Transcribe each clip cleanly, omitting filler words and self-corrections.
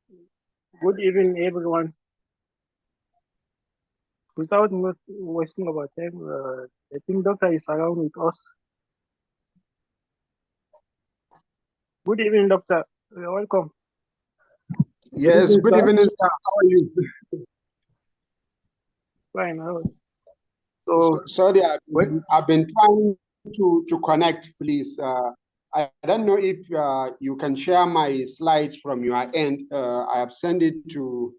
Good evening, everyone. Without not wasting our time, I think doctor is around with us. Good evening, doctor. You're welcome. Good Yes, evening, good sir. evening, sir. How are you? Fine. So, Sorry, what? I've been trying to connect, please. I don't know if you can share my slides from your end. I have sent it to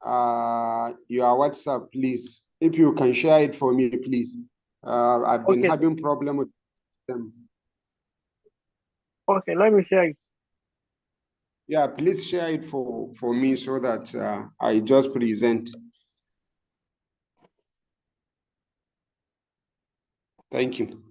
your WhatsApp, please. If you can share it for me, please. I've been Okay, having problem with them. okay. Let me share it. Yeah, please share it for me so that I just present. Thank you.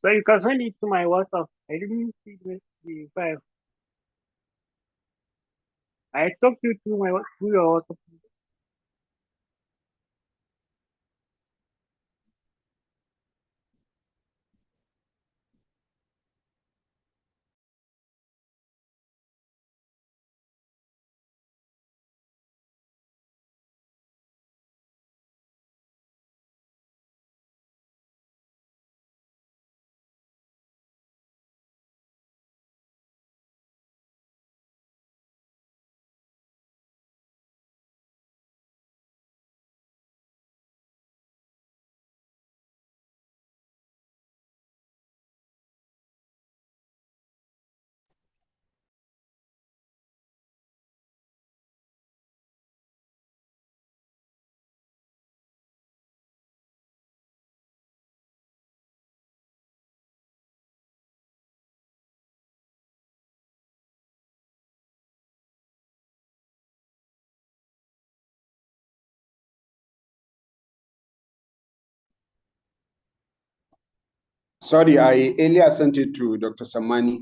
So you can send it to my WhatsApp. I didn't see the file. I talked you to to your WhatsApp. Sorry, I earlier sent it to Dr. Samani.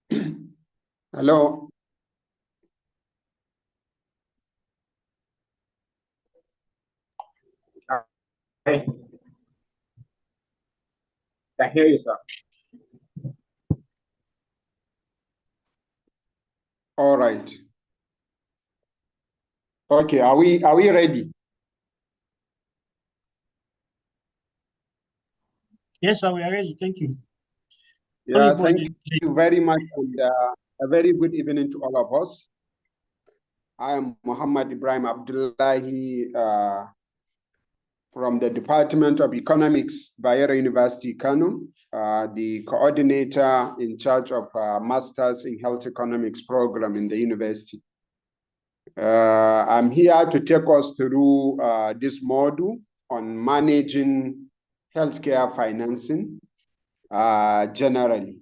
Hello. Hey. I hear you, sir. All right. Okay, are we ready? Yes, sir, we are ready. Thank you. Yeah, thank you very much, and a very good evening to all of us. I am Muhammad Ibrahim Abdullahi from the Department of Economics, Bayero University, Kano, the coordinator in charge of Masters in Health Economics program in the university. I'm here to take us through this module on managing healthcare financing generally.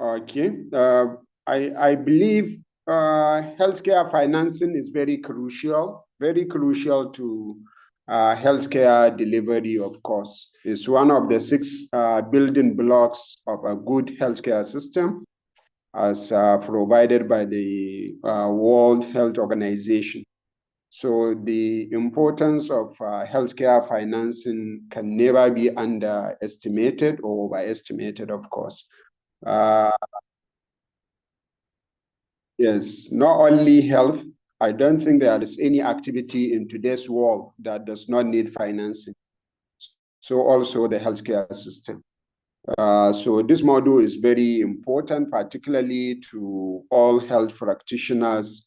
Okay, I believe healthcare financing is very crucial to healthcare delivery, of course. It's one of the 6 building blocks of a good healthcare system as provided by the World Health Organization. So the importance of healthcare financing can never be underestimated or overestimated, of course. Yes, not only health. I don't think there is any activity in today's world that does not need financing. So also the healthcare system. So this module is very important, particularly to all health practitioners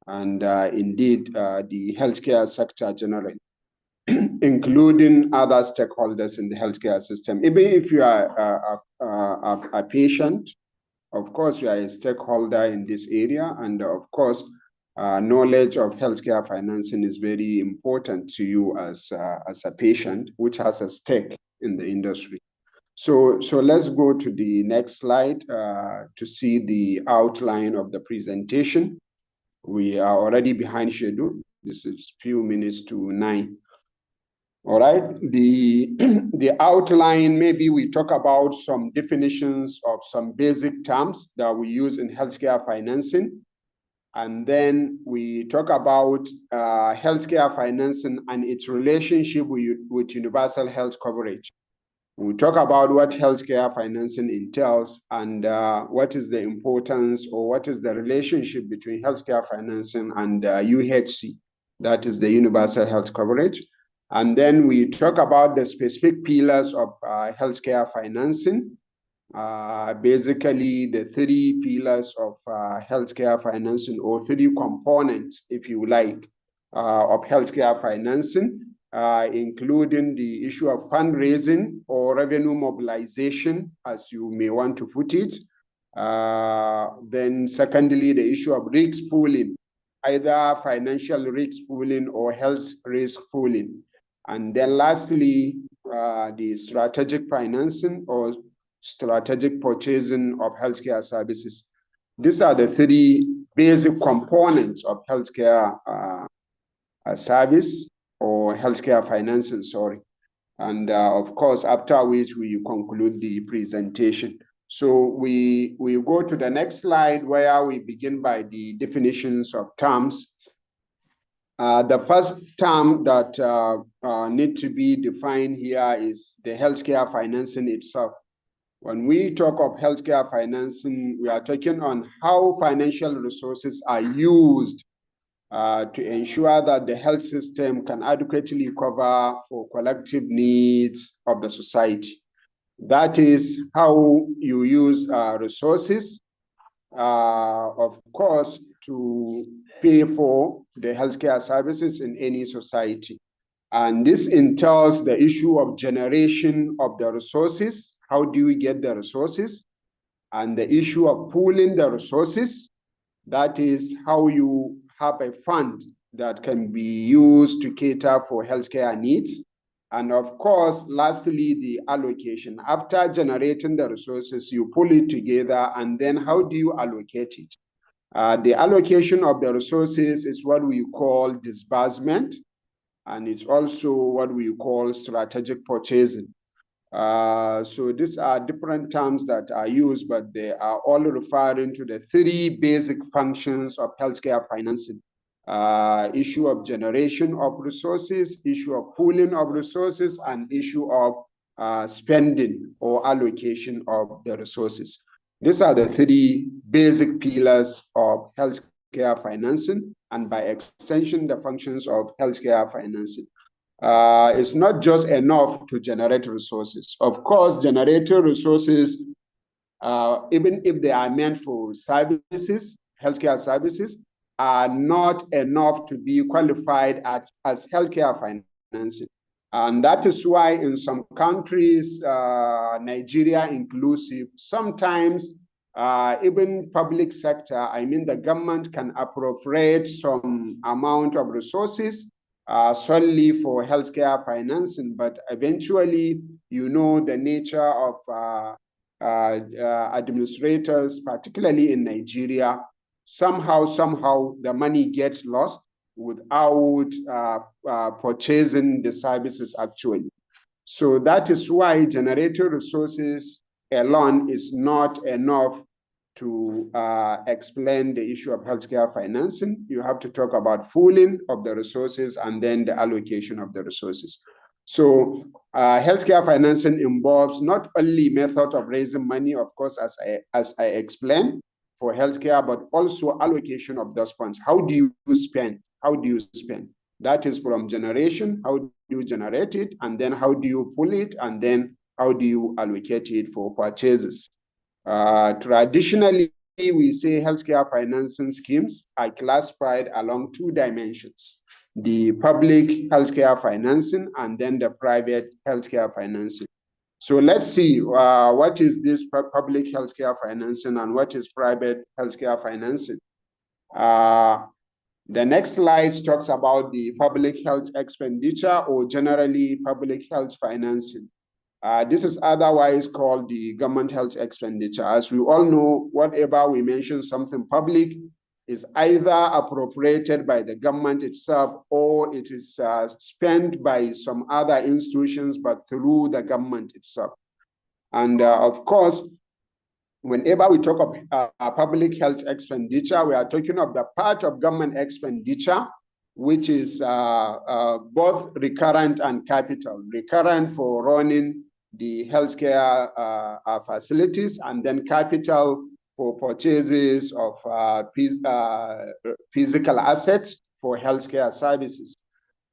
and indeed the healthcare sector generally, including other stakeholders in the healthcare system. Even if you are a patient, of course, you are a stakeholder in this area, and of course, knowledge of healthcare financing is very important to you as a patient, which has a stake in the industry. So let's go to the next slide to see the outline of the presentation. We are already behind schedule. This is few minutes to 9. All right, the outline, maybe we talk about some definitions of some basic terms that we use in healthcare financing. And then we talk about healthcare financing and its relationship with universal health coverage. We talk about what healthcare financing entails and what is the importance or what is the relationship between healthcare financing and UHC, that is the universal health coverage. And then we talk about the specific pillars of healthcare financing, basically the 3 pillars of healthcare financing, or 3 components, if you like, of healthcare financing, including the issue of fundraising or revenue mobilization, as you may want to put it. Then secondly, the issue of risk pooling, either financial risk pooling or health risk pooling. And then lastly, the strategic financing or strategic purchasing of healthcare services. These are the 3 basic components of healthcare service or healthcare financing, sorry. And of course, after which we conclude the presentation. So we go to the next slide where we begin by the definitions of terms. The first term that need to be defined here is the healthcare financing itself. When we talk of healthcare financing, we are talking on how financial resources are used to ensure that the health system can adequately cover for collective needs of the society. That is how you use resources, of course, to pay for the healthcare services in any society. And this entails the issue of generation of the resources. How do we get the resources? And the issue of pooling the resources. That is how you have a fund that can be used to cater for healthcare needs. And of course, lastly, the allocation. After generating the resources, you pull it together, and then how do you allocate it? The allocation of the resources is what we call disbursement. and it's also what we call strategic purchasing. So these are different terms that are used, but they are all referring to the three basic functions of healthcare financing. Issue of generation of resources, issue of pooling of resources, and issue of spending or allocation of the resources. These are the three basic pillars of healthcare financing, and by extension, the functions of healthcare financing. It's not just enough to generate resources. Of course, generating resources, even if they are meant for services, healthcare services, are not enough to be qualified as healthcare financing. And that is why in some countries, Nigeria inclusive, sometimes even public sector, I mean the government can appropriate some amount of resources solely for healthcare financing, but eventually, you know, the nature of administrators, particularly in Nigeria, somehow the money gets lost without purchasing the services actually. So that is why generating resources alone is not enough to explain the issue of healthcare financing. You have to talk about pooling of the resources and then the allocation of the resources. So healthcare financing involves not only method of raising money, of course, as I explained, for healthcare, but also allocation of those funds. How do you spend? How do you spend? That is from generation, how do you generate it, and then how do you pull it, and then how do you allocate it for purchases? Traditionally, we say healthcare financing schemes are classified along two dimensions: the public healthcare financing and then the private healthcare financing. So let's see what is this public healthcare financing and what is private healthcare financing. The next slide talks about the public health expenditure, or generally public health financing. This is otherwise called the government health expenditure. As we all know, whatever we mention something public is either appropriated by the government itself or it is spent by some other institutions, but through the government itself. And of course, whenever we talk of public health expenditure, we are talking of the part of government expenditure which is both recurrent and capital. Recurrent for running the healthcare facilities, and then capital for purchases of physical assets for healthcare services.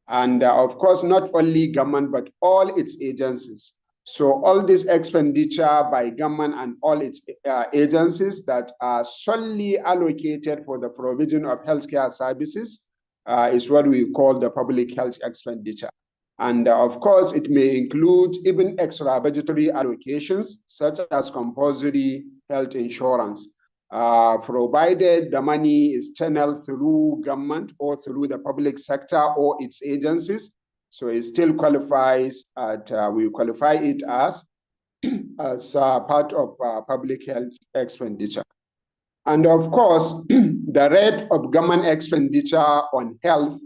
And of course, not only government, but all its agencies. So all this expenditure by government and all its agencies that are solely allocated for the provision of healthcare services is what we call the public health expenditure. And of course, it may include even extra budgetary allocations, such as compulsory health insurance, provided the money is channeled through government or through the public sector or its agencies. So it still qualifies at, we qualify it as part of public health expenditure. And of course, the rate of government expenditure on health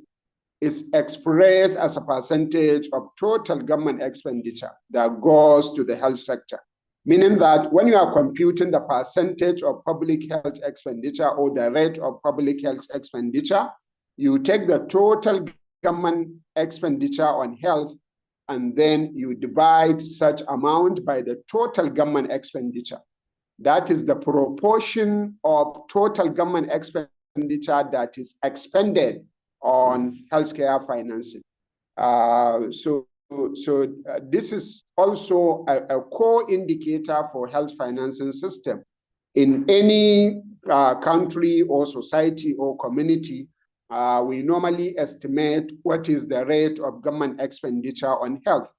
is expressed as a percentage of total government expenditure that goes to the health sector. Meaning that when you are computing the percentage of public health expenditure or the rate of public health expenditure, you take the total government expenditure on health, and then you divide such amount by the total government expenditure. That is the proportion of total government expenditure that is expended on healthcare financing. This is also a core indicator for health financing system. In any country or society or community, we normally estimate what is the rate of government expenditure on health,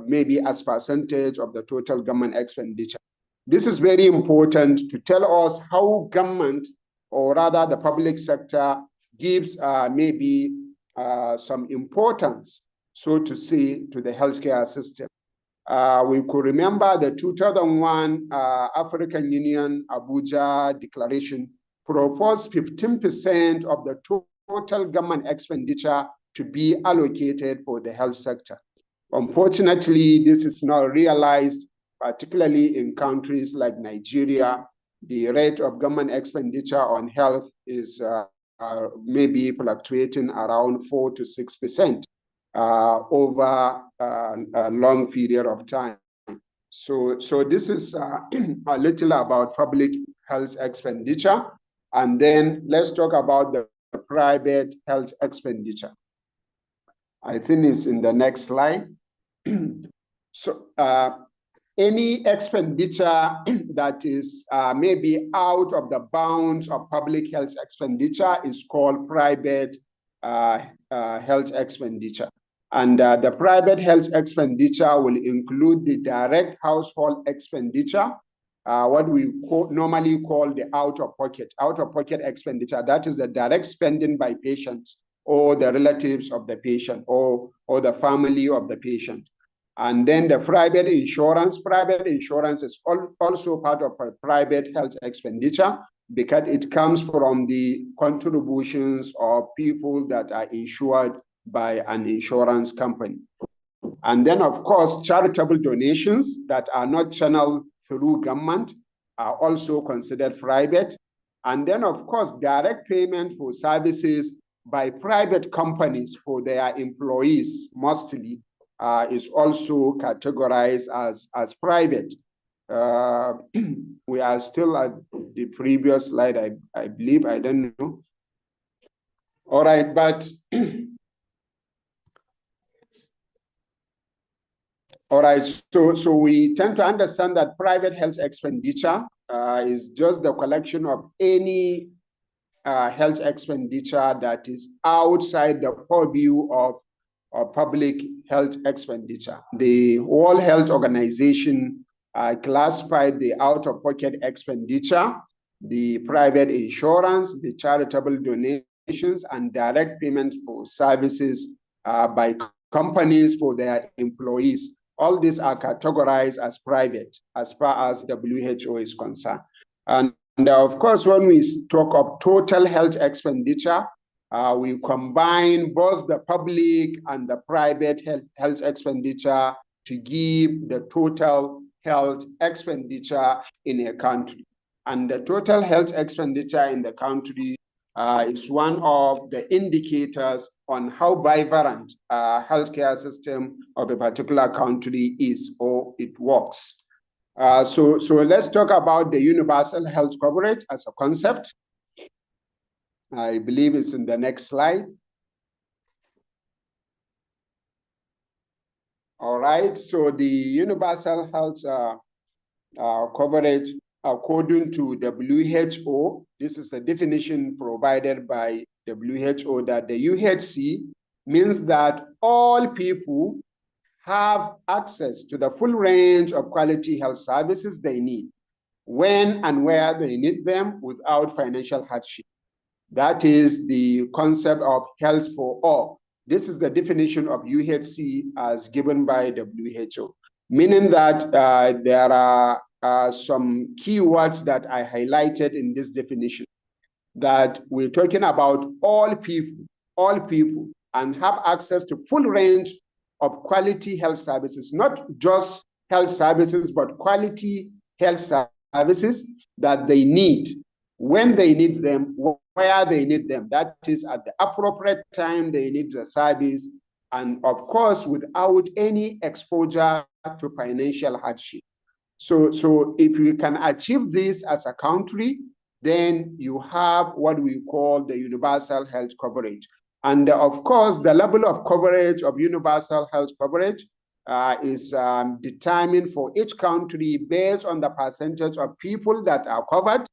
maybe as percentage of the total government expenditure. This is very important to tell us how government, or rather the public sector, gives maybe some importance, so to say, to the healthcare system. We could remember the 2001 African Union Abuja Declaration proposed 15% of the total government expenditure to be allocated for the health sector. Unfortunately, this is not realized, particularly in countries like Nigeria. The rate of government expenditure on health is maybe fluctuating around 4 to 6% over a long period of time. So this is a little about public health expenditure. And then let's talk about the private health expenditure. I think it's in the next slide. So any expenditure that is maybe out of the bounds of public health expenditure is called private health expenditure. And the private health expenditure will include the direct household expenditure, what we normally call the out-of-pocket expenditure. That is the direct spending by patients or the relatives of the patient or the family of the patient. And then the private insurance is also part of a private health expenditure because it comes from the contributions of people that are insured by an insurance company. And then, of course, charitable donations that are not channeled through government are also considered private. And then, of course, direct payment for services by private companies for their employees mostly is also categorized as private. We are still at the previous slide, I believe, I don't know. All right, but all right, so we tend to understand that private health expenditure is just the collection of any health expenditure that is outside the purview of public health expenditure. The World Health Organization classified the out-of-pocket expenditure, the private insurance, the charitable donations, and direct payments for services by companies for their employees. All these are categorized as private as far as WHO is concerned. And of course, when we talk of total health expenditure, we combine both the public and the private health expenditure to give the total health expenditure in a country. And the total health expenditure in the country is one of the indicators on how vibrant healthcare system of a particular country is or it works. So let's talk about the universal health coverage as a concept. I believe it's in the next slide. All right, so the universal health coverage, according to WHO, this is a definition provided by WHO, that the UHC means that all people have access to the full range of quality health services they need, when and where they need them without financial hardship. That is the concept of health for all. This is the definition of UHC as given by WHO, meaning that there are some keywords that I highlighted in this definition, that we're talking about all people, and have access to full range of quality health services, not just health services, but quality health services that they need, when they need them, where they need them. That is at the appropriate time they need the service, and of course, without any exposure to financial hardship. So if we can achieve this as a country, then you have what we call the universal health coverage. And of course, the level of coverage of universal health coverage is determined for each country based on the percentage of people that are covered,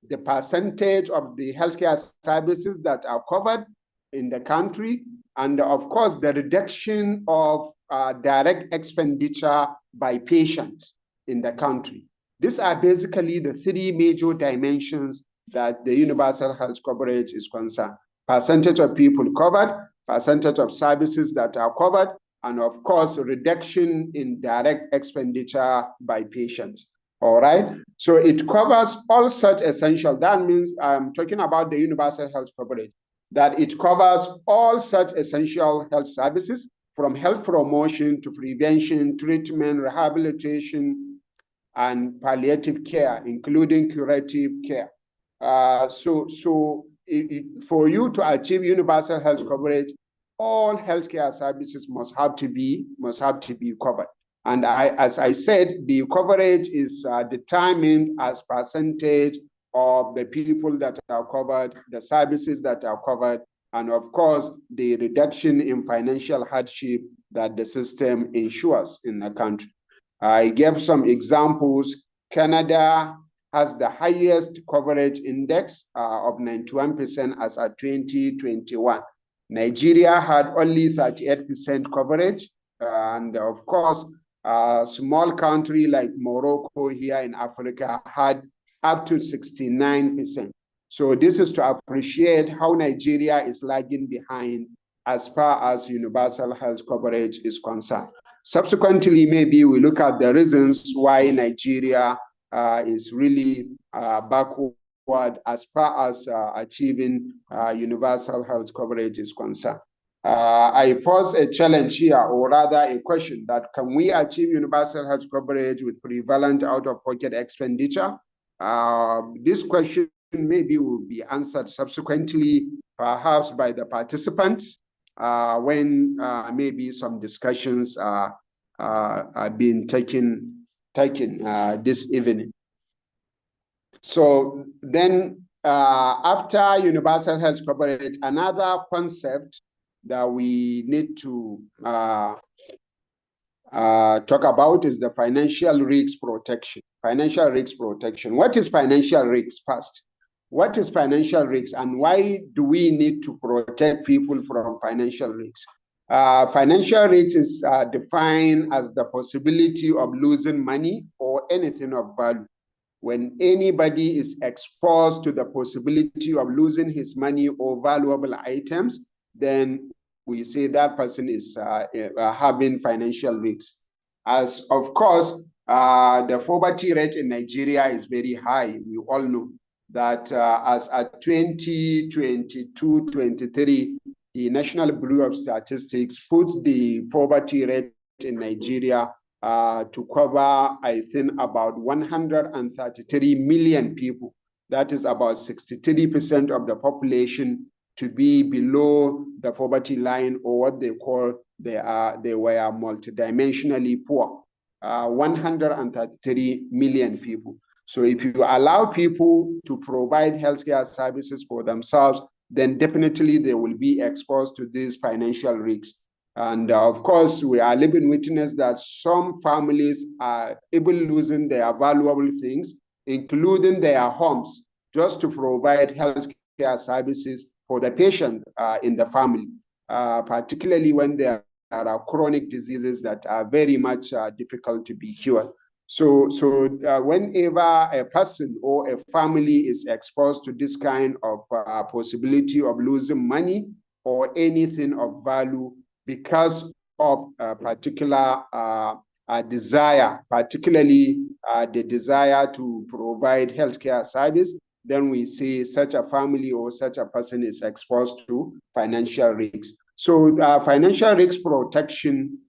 the percentage of the healthcare services that are covered in the country, and of course, the reduction of direct expenditure by patients in the country. These are basically the three major dimensions that the universal health coverage is concerned: percentage of people covered, percentage of services that are covered, and of course, reduction in direct expenditure by patients. All right, so it covers all such essential. That means I'm talking about the universal health coverage. that it covers all such essential health services, from health promotion to prevention, treatment, rehabilitation, and palliative care, including curative care. For you to achieve universal health coverage, all healthcare services must have to be covered. And as I said, the coverage is determined as percentage of the people that are covered, the services that are covered, and of course, the reduction in financial hardship that the system ensures in the country. I gave some examples. Canada has the highest coverage index of 91% as at 2021. Nigeria had only 38% coverage. And of course, a small country like Morocco here in Africa had up to 69%. So this is to appreciate how Nigeria is lagging behind as far as universal health coverage is concerned. Subsequently, maybe we look at the reasons why Nigeria is really backward as far as achieving universal health coverage is concerned. I pose a challenge here, or rather a question, that can we achieve universal health coverage with prevalent out-of-pocket expenditure? This question maybe will be answered subsequently, perhaps by the participants, when maybe some discussions are being taken this evening. So then after universal health coverage, another concept that we need to talk about is the financial risk protection. Financial risk protection. What is financial risk first? What is financial risk, and why do we need to protect people from financial risks? Financial risk is defined as the possibility of losing money or anything of value. When anybody is exposed to the possibility of losing his money or valuable items, then we say that person is having financial risks. As of course, the poverty rate in Nigeria is very high. We all know that as at 2022-23, the National Bureau of Statistics puts the poverty rate in Nigeria to cover, I think, about 133 million people. That is about 63% of the population to be below the poverty line, or what they call they were multidimensionally poor. 133 million people. So if you allow people to provide healthcare services for themselves, then definitely they will be exposed to these financial risks. And of course, we are living witness that some families are even losing their valuable things, including their homes, just to provide healthcare services for the patient in the family, particularly when there are chronic diseases that are very much difficult to be cured. So whenever a person or a family is exposed to this kind of possibility of losing money or anything of value because of a particular desire, particularly the desire to provide healthcare service, then we see such a family or such a person is exposed to financial risks. So financial risk protection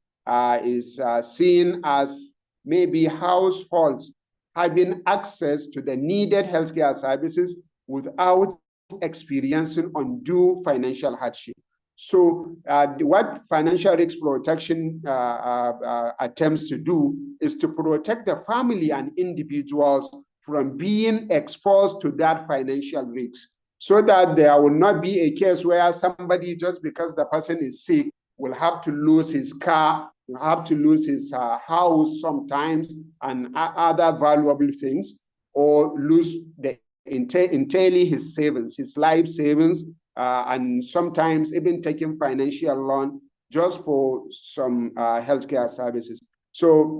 is seen as maybe households having access to the needed healthcare services without experiencing undue financial hardship. So what financial risk protection attempts to do is to protect the family and individuals from being exposed to that financial risk, so that there will not be a case where somebody, just because the person is sick, will have to lose his car, will have to lose his house sometimes, and other valuable things, or lose entirely his savings, his life savings, and sometimes even taking financial loan just for some healthcare services. So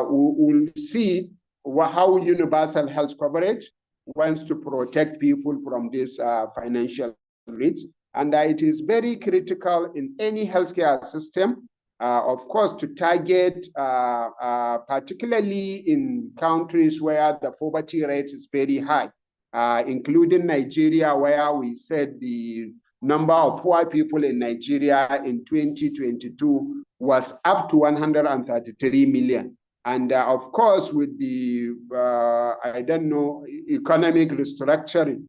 we'll see how universal health coverage wants to protect people from this financial risks. And it is very critical in any healthcare system, of course, to target, particularly in countries where the poverty rate is very high, including Nigeria, where we said the number of poor people in Nigeria in 2022 was up to 133 million. And of course, with the, economic restructuring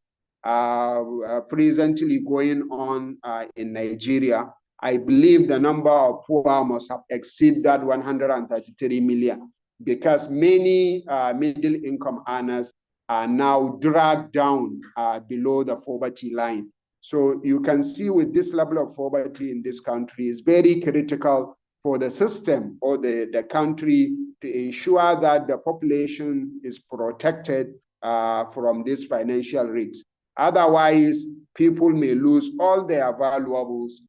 presently going on in Nigeria, I believe the number of poor must have exceeded that 133 million, because many middle income earners are now dragged down below the poverty line. So you can see with this level of poverty in this country, is very critical for the system or the country to ensure that the population is protected from these financial risks. Otherwise, people may lose all their valuables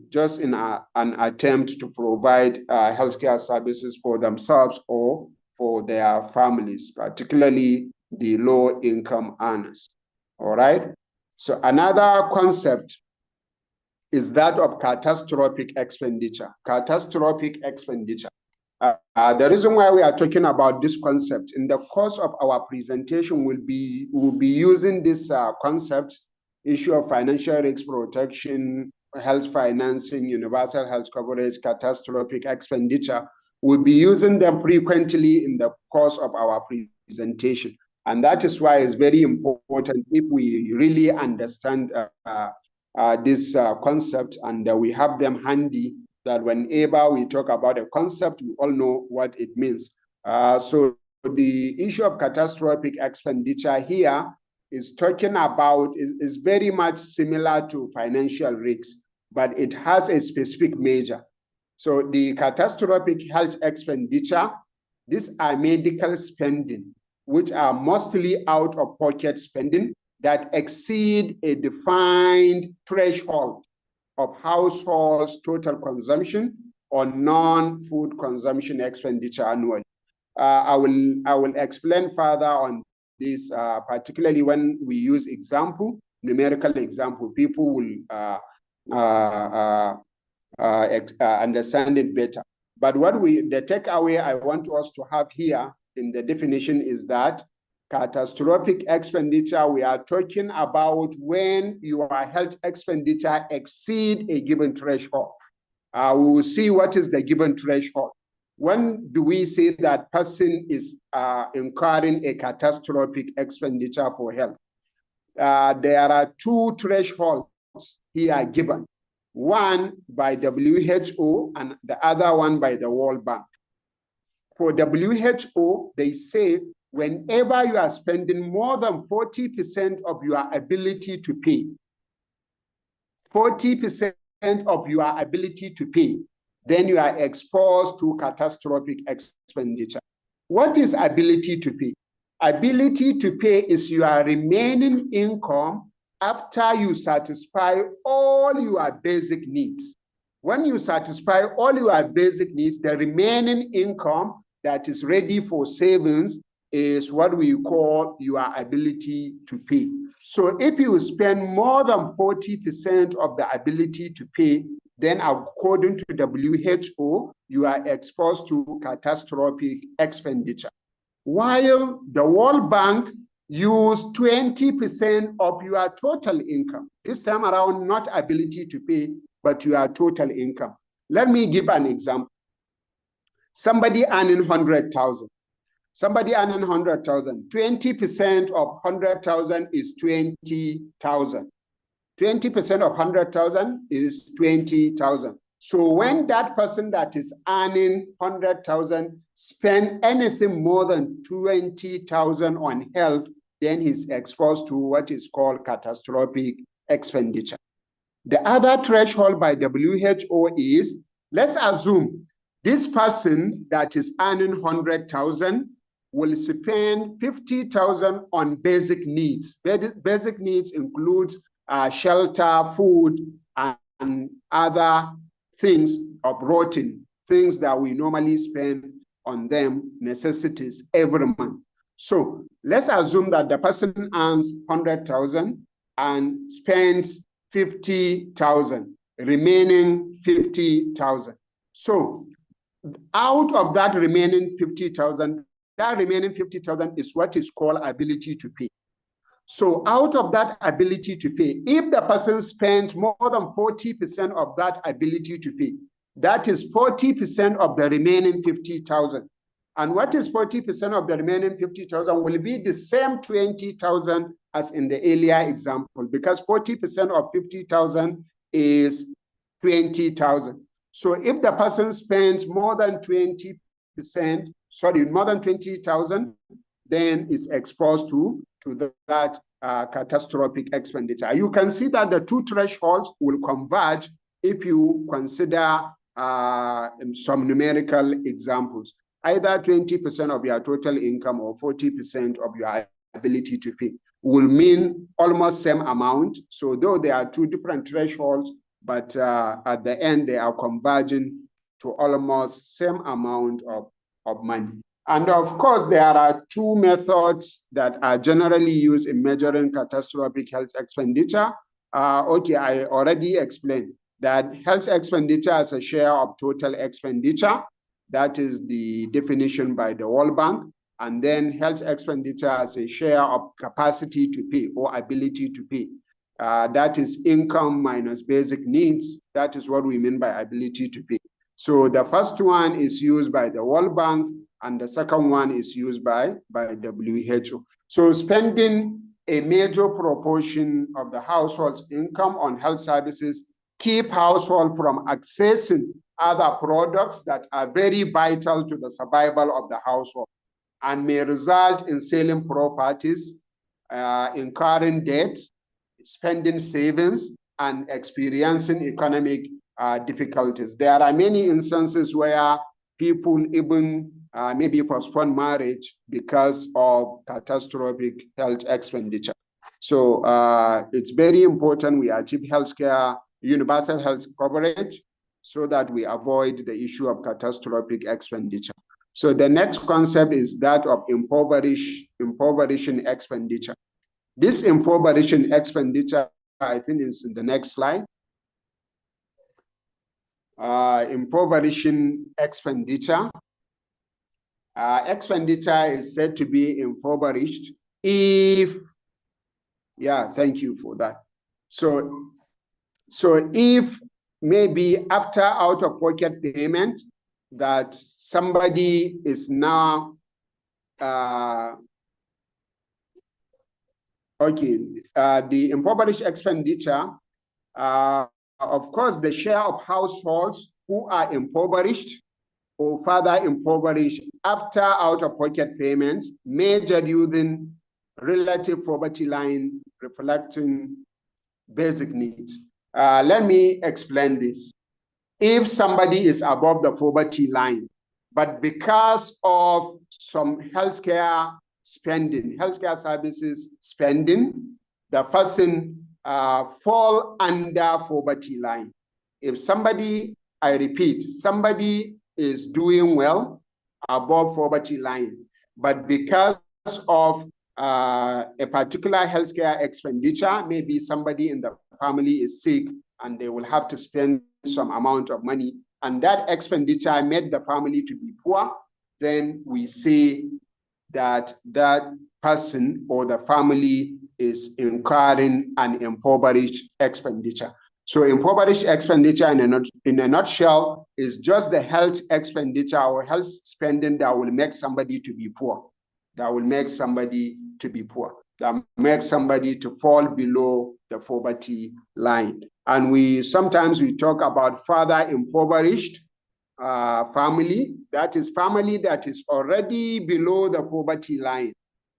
just in an attempt to provide healthcare services for themselves or for their families, particularly the low-income earners. All right? So another concept is that of catastrophic expenditure. Catastrophic expenditure. The reason why we are talking about this concept in the course of our presentation we'll be using this concept, issue of financial risk protection, health financing, universal health coverage, catastrophic expenditure. We'll be using them frequently in the course of our presentation. And that is why it's very important if we really understand this concept and we have them handy, that whenever we talk about a concept, we all know what it means. So the issue of catastrophic expenditure here is talking about, is very much similar to financial risks, but it has a specific measure. So the catastrophic health expenditure, these are medical spending, which are mostly out-of-pocket spending that exceed a defined threshold of households' total consumption or non-food consumption expenditure annually. I will explain further on this, particularly when we use example, numerical example. People will understand it better. But the takeaway I want us to have here in the definition is that catastrophic expenditure, we are talking about when your health expenditure exceed a given threshold. We will see what is the given threshold. When do we say that person is incurring a catastrophic expenditure for health? There are two thresholds here given. One by WHO and the other one by the World Bank. For WHO, they say whenever you are spending more than 40% of your ability to pay, 40% of your ability to pay, then you are exposed to catastrophic expenditure. What is ability to pay? Ability to pay is your remaining income after you satisfy all your basic needs. When you satisfy all your basic needs, the remaining income that is ready for savings is what we call your ability to pay. So if you spend more than 40% of the ability to pay, then according to WHO, you are exposed to catastrophic expenditure. While the World Bank use 20% of your total income. This time around, not ability to pay, but your total income. Let me give an example. Somebody earning 100,000. Somebody earning 100,000. 20% of 100,000 is 20,000. 20% of 100,000 is 20,000. So when that person that is earning 100,000 spend anything more than 20,000 on health, then he's exposed to what is called catastrophic expenditure. The other threshold by WHO is, let's assume this person that is earning 100,000 will spend 50,000 on basic needs. Basic needs includes shelter, food, and other things of routine, things that we normally spend on them, necessities every month. So let's assume that the person earns 100,000 and spends 50,000, remaining 50,000. So out of that remaining 50,000, that remaining 50,000 is what is called ability to pay. So out of that ability to pay, if the person spends more than 40% of that ability to pay, that is 40% of the remaining 50,000. And what is 40% of the remaining 50,000 will be the same 20,000 as in the earlier example, because 40% of 50,000 is 20,000. So if the person spends more than 20%, more than 20,000, then is exposed to that catastrophic expenditure. You can see that the two thresholds will converge if you consider some numerical examples, either 20% of your total income or 40% of your ability to pay will mean almost same amount. So though there are two different thresholds, but at the end they are converging to almost same amount of money. And of course, there are two methods that are generally used in measuring catastrophic health expenditure. Okay, I already explained that health expenditure as a share of total expenditure. That is the definition by the World Bank. And then health expenditure as a share of capacity to pay or ability to pay. That is income minus basic needs. That is what we mean by ability to pay. So the first one is used by the World Bank, and the second one is used by WHO. So spending a major proportion of the household's income on health services keep household from accessing other products that are very vital to the survival of the household and may result in selling properties, incurring debt, spending savings, and experiencing economic difficulties. There are many instances where people even maybe postpone marriage because of catastrophic health expenditure. So it's very important we achieve healthcare, universal health coverage, so that we avoid the issue of catastrophic expenditure. So the next concept is that of impoverishing expenditure. This impoverishing expenditure, I think, is in the next slide. Impoverishing expenditure. Expenditure is said to be impoverished if, yeah, thank you for that. So if maybe after out-of-pocket payment that somebody is now, the impoverished expenditure, of course, the share of households who are impoverished or further impoverished after out-of-pocket payments measured using relative poverty line reflecting basic needs. Let me explain this. If somebody is above the poverty line, but because of some healthcare spending, healthcare services spending, the person fall under poverty line. If somebody, I repeat, somebody is doing well above poverty line, but because of a particular healthcare expenditure, maybe somebody in the family is sick and they will have to spend some amount of money, and that expenditure made the family to be poor, then we say that that person or the family is incurring an impoverished expenditure. So impoverished expenditure in a nutshell is just the health expenditure or health spending that will make somebody to be poor, that will make somebody to be poor, that makes somebody to fall below the poverty line. And sometimes we talk about further impoverished family, that is family that is already below the poverty line.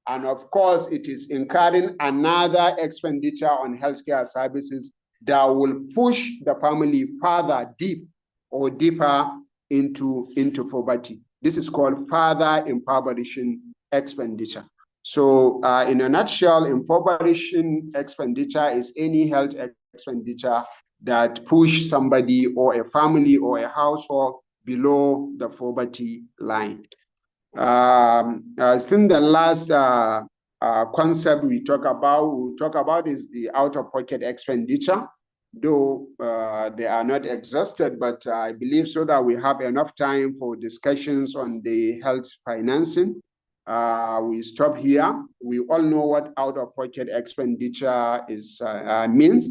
And of course, it is incurring another expenditure on healthcare services that will push the family further deeper into poverty. This is called further impoverishing expenditure. So in a nutshell, impoverishing expenditure is any health expenditure that push somebody or a family or a household below the poverty line. I think the last concept we talk about is the out-of-pocket expenditure, though they are not exhausted, but I believe so that we have enough time for discussions on the health financing. we stop here. We all know what out-of-pocket expenditure is means,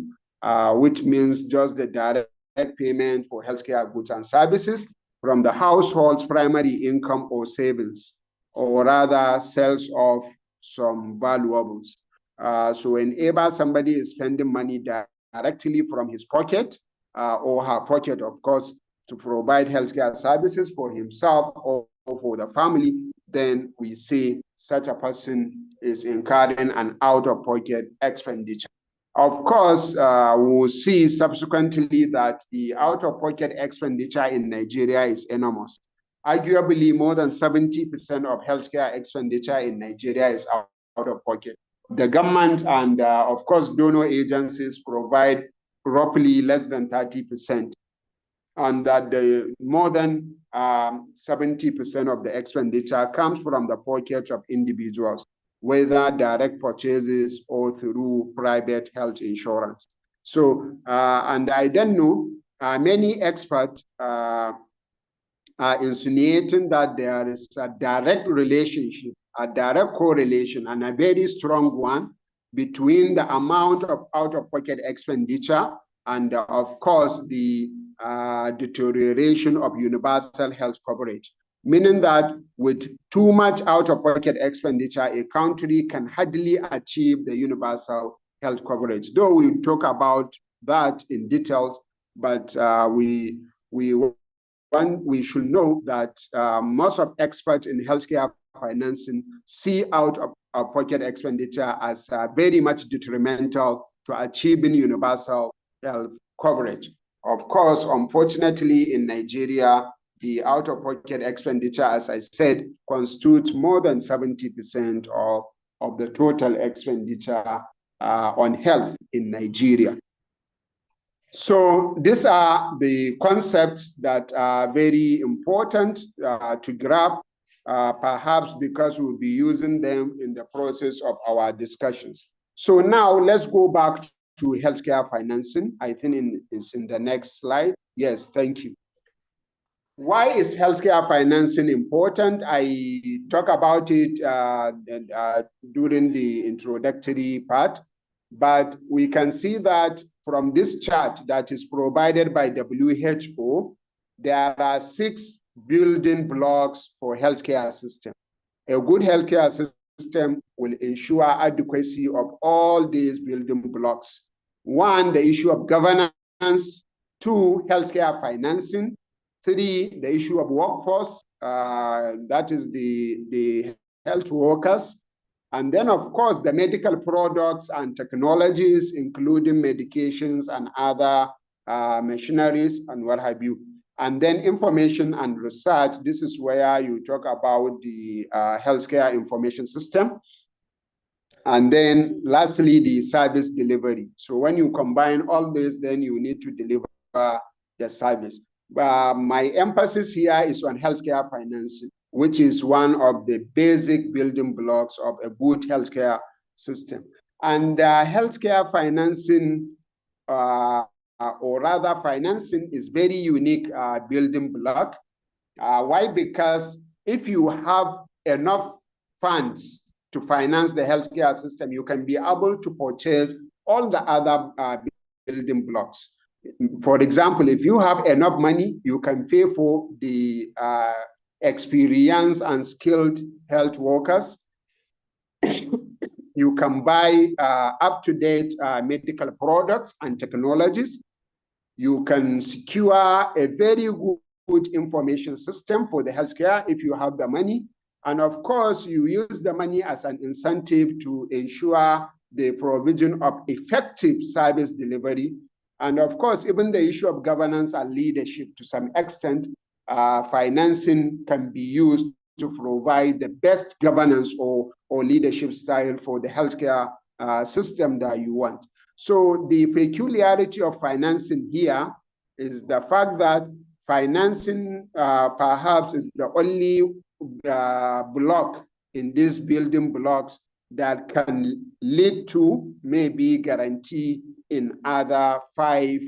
which means just the direct payment for healthcare goods and services from the household's primary income or savings, or rather sales of some valuables. So whenever somebody is spending money directly from his pocket or her pocket, of course, to provide healthcare services for himself or for the family, then we see such a person is incurring an out-of-pocket expenditure. Of course, we'll see subsequently that the out-of-pocket expenditure in Nigeria is enormous. Arguably, more than 70% of healthcare expenditure in Nigeria is out of pocket. The government and, of course, donor agencies provide roughly less than 30%. And that the more than 70% of the expenditure comes from the pockets of individuals, whether direct purchases or through private health insurance. So, and I don't know, many experts are insinuating that there is a direct relationship, a direct correlation, and a very strong one between the amount of out-of-pocket expenditure and, of course, the deterioration of universal health coverage, meaning that with too much out-of-pocket expenditure, a country can hardly achieve the universal health coverage. Though we talk about that in details, but we should know that most of experts in healthcare financing see out-of-pocket expenditure as very much detrimental to achieving universal health coverage. Of course, unfortunately, in Nigeria, the out-of-pocket expenditure, as I said, constitutes more than 70% of the total expenditure on health in Nigeria. So these are the concepts that are very important to grab, perhaps because we'll be using them in the process of our discussions. So now let's go back to healthcare financing. I think it's in the next slide. Yes, thank you. Why is healthcare financing important? I talk about it during the introductory part, but we can see that from this chart that is provided by WHO, there are 6 building blocks for healthcare system. A good healthcare system will ensure adequacy of all these building blocks. 1, the issue of governance. 2, healthcare financing. 3, the issue of workforce, that is the health workers. And then, of course, the medical products and technologies, including medications and other machineries and what have you. And then information and research. This is where you talk about the healthcare information system. And then lastly, the service delivery. So when you combine all this, then you need to deliver the service. My emphasis here is on healthcare financing, which is one of the basic building blocks of a good healthcare system. And healthcare financing, or rather financing, is very unique building block. Why? Because if you have enough funds to finance the healthcare system, you can be able to purchase all the other building blocks. For example, if you have enough money, you can pay for the experienced and skilled health workers. You can buy up-to-date medical products and technologies. You can secure a very good information system for the healthcare if you have the money. And of course, you use the money as an incentive to ensure the provision of effective service delivery. And of course, even the issue of governance and leadership, to some extent, financing can be used to provide the best governance or leadership style for the healthcare system that you want. So the peculiarity of financing here is the fact that financing perhaps is the only block in these building blocks that can lead to maybe guarantee in other 5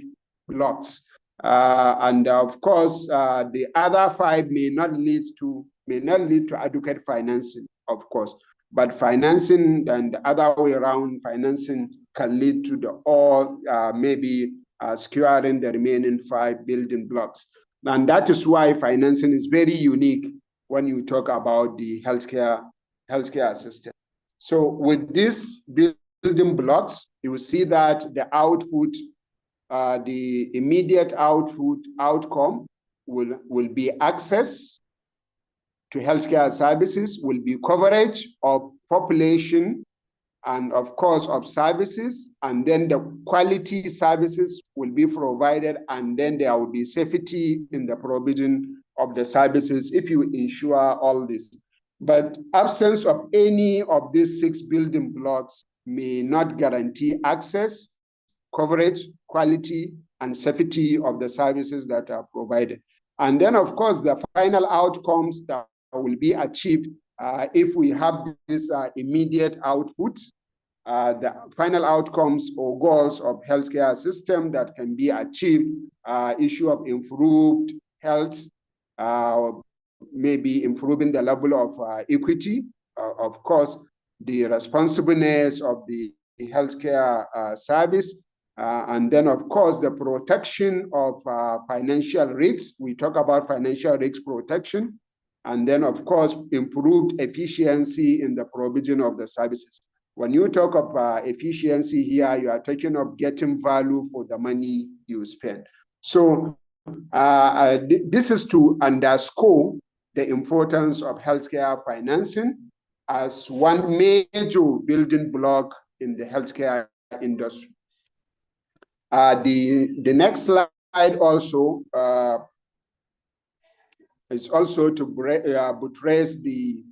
blocks. And of course, the other 5 may not lead to adequate financing. of course. But financing and the other way around, financing can lead to the all maybe securing the remaining 5 building blocks. And that is why financing is very unique when you talk about the healthcare system. So with these building blocks, you will see that the output, the immediate outcome will be access to healthcare services, will be coverage of population and of course of services, and then the quality services will be provided, and then there will be safety in the provision of the services if you ensure all this. But absence of any of these 6 building blocks may not guarantee access, coverage, quality, and safety of the services that are provided. And then of course the final outcomes that will be achieved if we have this immediate output, the final outcomes or goals of healthcare system that can be achieved, issue of improved health, maybe improving the level of equity, of course, the responsibleness of the healthcare service, and then of course the protection of financial risks. We talk about financial risk protection, and then of course improved efficiency in the provision of the services. When you talk of efficiency here, you are talking of getting value for the money you spend. So this is to underscore the importance of healthcare financing as one major building block in the healthcare industry. The next slide also is also to buttress the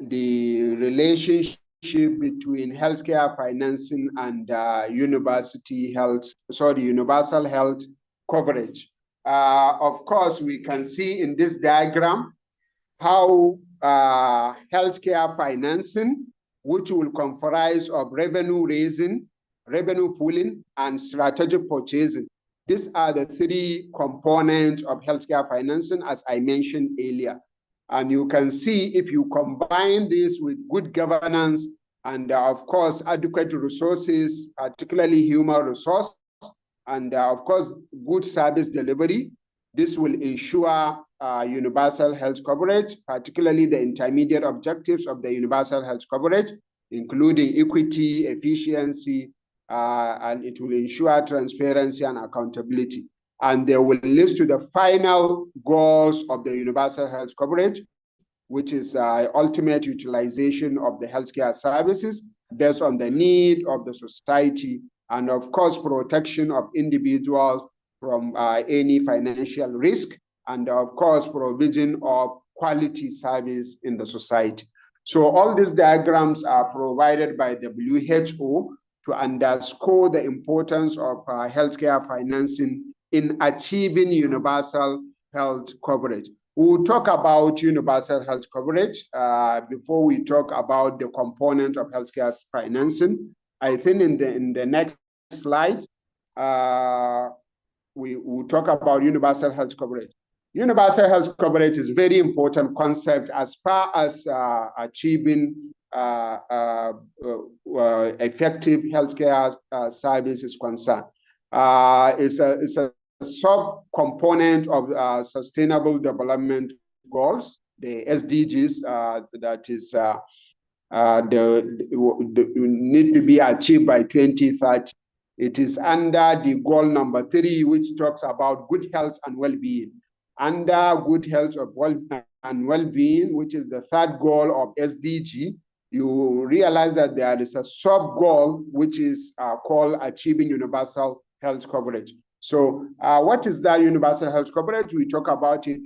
relationship between healthcare financing and universal health coverage. Of course, we can see in this diagram how healthcare financing, which will comprise of revenue raising, revenue pooling, and strategic purchasing. These are the 3 components of healthcare financing, as I mentioned earlier. And you can see if you combine this with good governance and of course adequate resources, particularly human resource, and of course good service delivery, this will ensure universal health coverage, particularly the intermediate objectives of the universal health coverage, including equity, efficiency, and it will ensure transparency and accountability. And they will lead to the final goals of the universal health coverage, which is ultimate utilization of the healthcare services based on the need of the society, and of course, protection of individuals from any financial risk, and of course, provision of quality service in the society. So all these diagrams are provided by WHO to underscore the importance of healthcare financing in achieving universal health coverage. We'll talk about universal health coverage before we talk about the component of healthcare financing. I think in the next slide, we will talk about universal health coverage. Universal health coverage is a very important concept as far as achieving effective healthcare service is concerned. It's a sub-component of Sustainable Development Goals, the SDGs, that is need to be achieved by 2030. It is under the goal number 3, which talks about good health and well-being. Under good health and well-being, which is the 3rd goal of SDG, you realize that there is a sub-goal which is called achieving universal health coverage. So what is that universal health coverage? We talk about it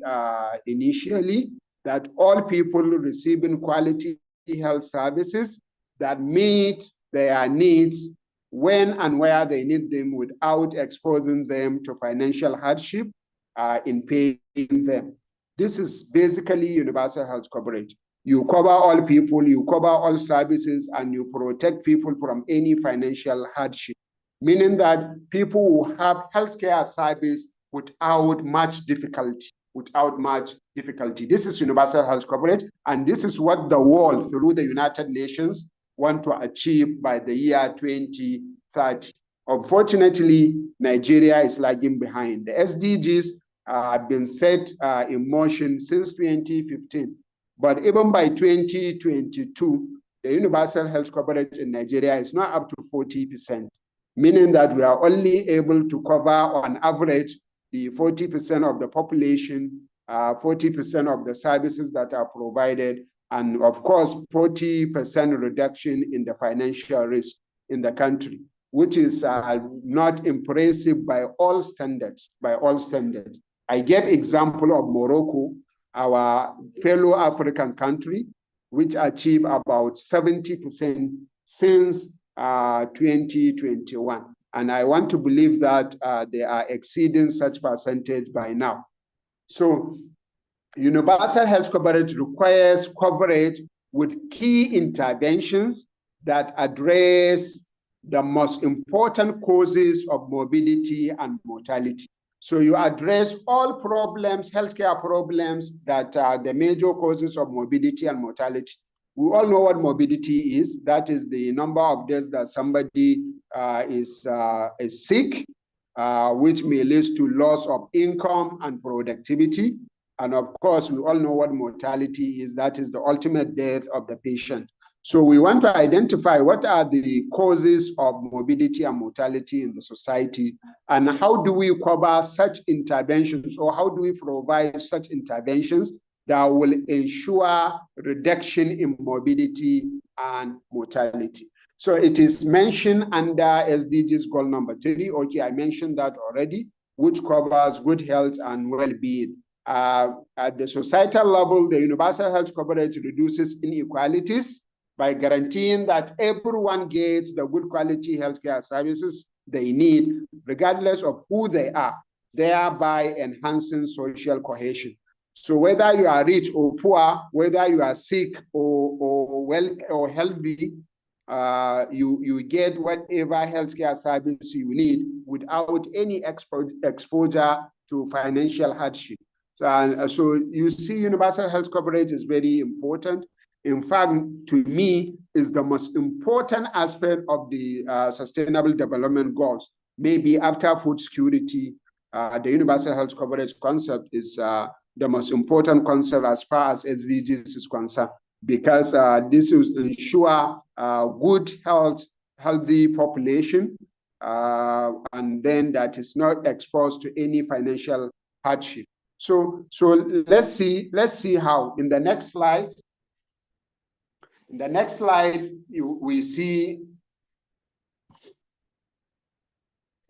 initially, that all people receiving quality health services that meet their needs when and where they need them without exposing them to financial hardship in paying them. This is basically universal health coverage. You cover all people, you cover all services, and you protect people from any financial hardship, meaning that people will have healthcare service without much difficulty. without much difficulty. This is universal health coverage, and this is what the world, through the United Nations, want to achieve by the year 2030. Unfortunately, Nigeria is lagging behind. The SDGs have been set in motion since 2015, but even by 2022, the universal health coverage in Nigeria is not up to 40%, meaning that we are only able to cover on average the 40% of the population, 40% of the services that are provided, and of course, 40% reduction in the financial risk in the country, which is not impressive by all standards, I gave example of Morocco, our fellow African country, which achieved about 70% since 2021. And I want to believe that they are exceeding such percentage by now. So universal health coverage requires coverage with key interventions that address the most important causes of morbidity and mortality. So you address all problems, healthcare problems that are the major causes of morbidity and mortality. We all know what morbidity is. That is the number of days that somebody is sick, which may lead to loss of income and productivity. And of course, we all know what mortality is. That is the ultimate death of the patient. So we want to identify what are the causes of morbidity and mortality in the society, and how do we cover such interventions, or how do we provide such interventions that will ensure reduction in morbidity and mortality. So it is mentioned under SDGs goal number 3. Okay, I mentioned that already, which covers good health and well-being. At the societal level, the universal health coverage reduces inequalities by guaranteeing that everyone gets the good quality healthcare services they need, regardless of who they are, thereby enhancing social cohesion. So whether you are rich or poor, whether you are sick or well or healthy, you get whatever healthcare service you need without any exposure to financial hardship. So you see, universal health coverage is very important. In fact, to me, is the most important aspect of the Sustainable Development Goals. Maybe after food security, the universal health coverage concept is the most important concept as far as SDGs is concerned, because this will ensure good healthy population, and then that is not exposed to any financial hardship. So let's see how in the next slide. In the next slide, we see,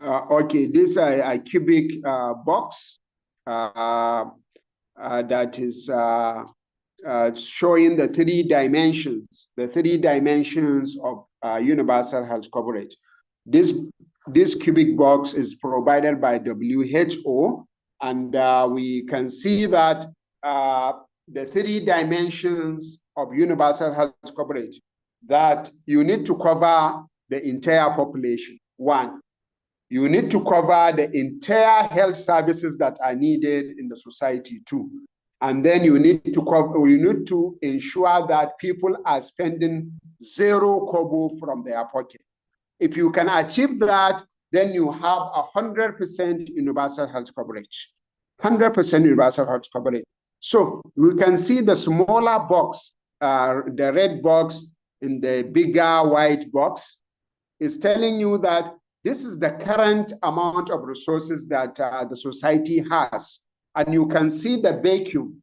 okay, this a cubic box that is showing the three dimensions of universal health coverage. This cubic box is provided by WHO, and we can see that the three dimensions of universal health coverage, that you need to cover the entire population. One, you need to cover the entire health services that are needed in the society. Two, and then you need to ensure that people are spending zero kobo from their pocket. If you can achieve that, then you have 100% universal health coverage. 100% universal health coverage. So we can see the smaller box, the red box in the bigger white box is telling you that this is the current amount of resources that the society has. And you can see the vacuum,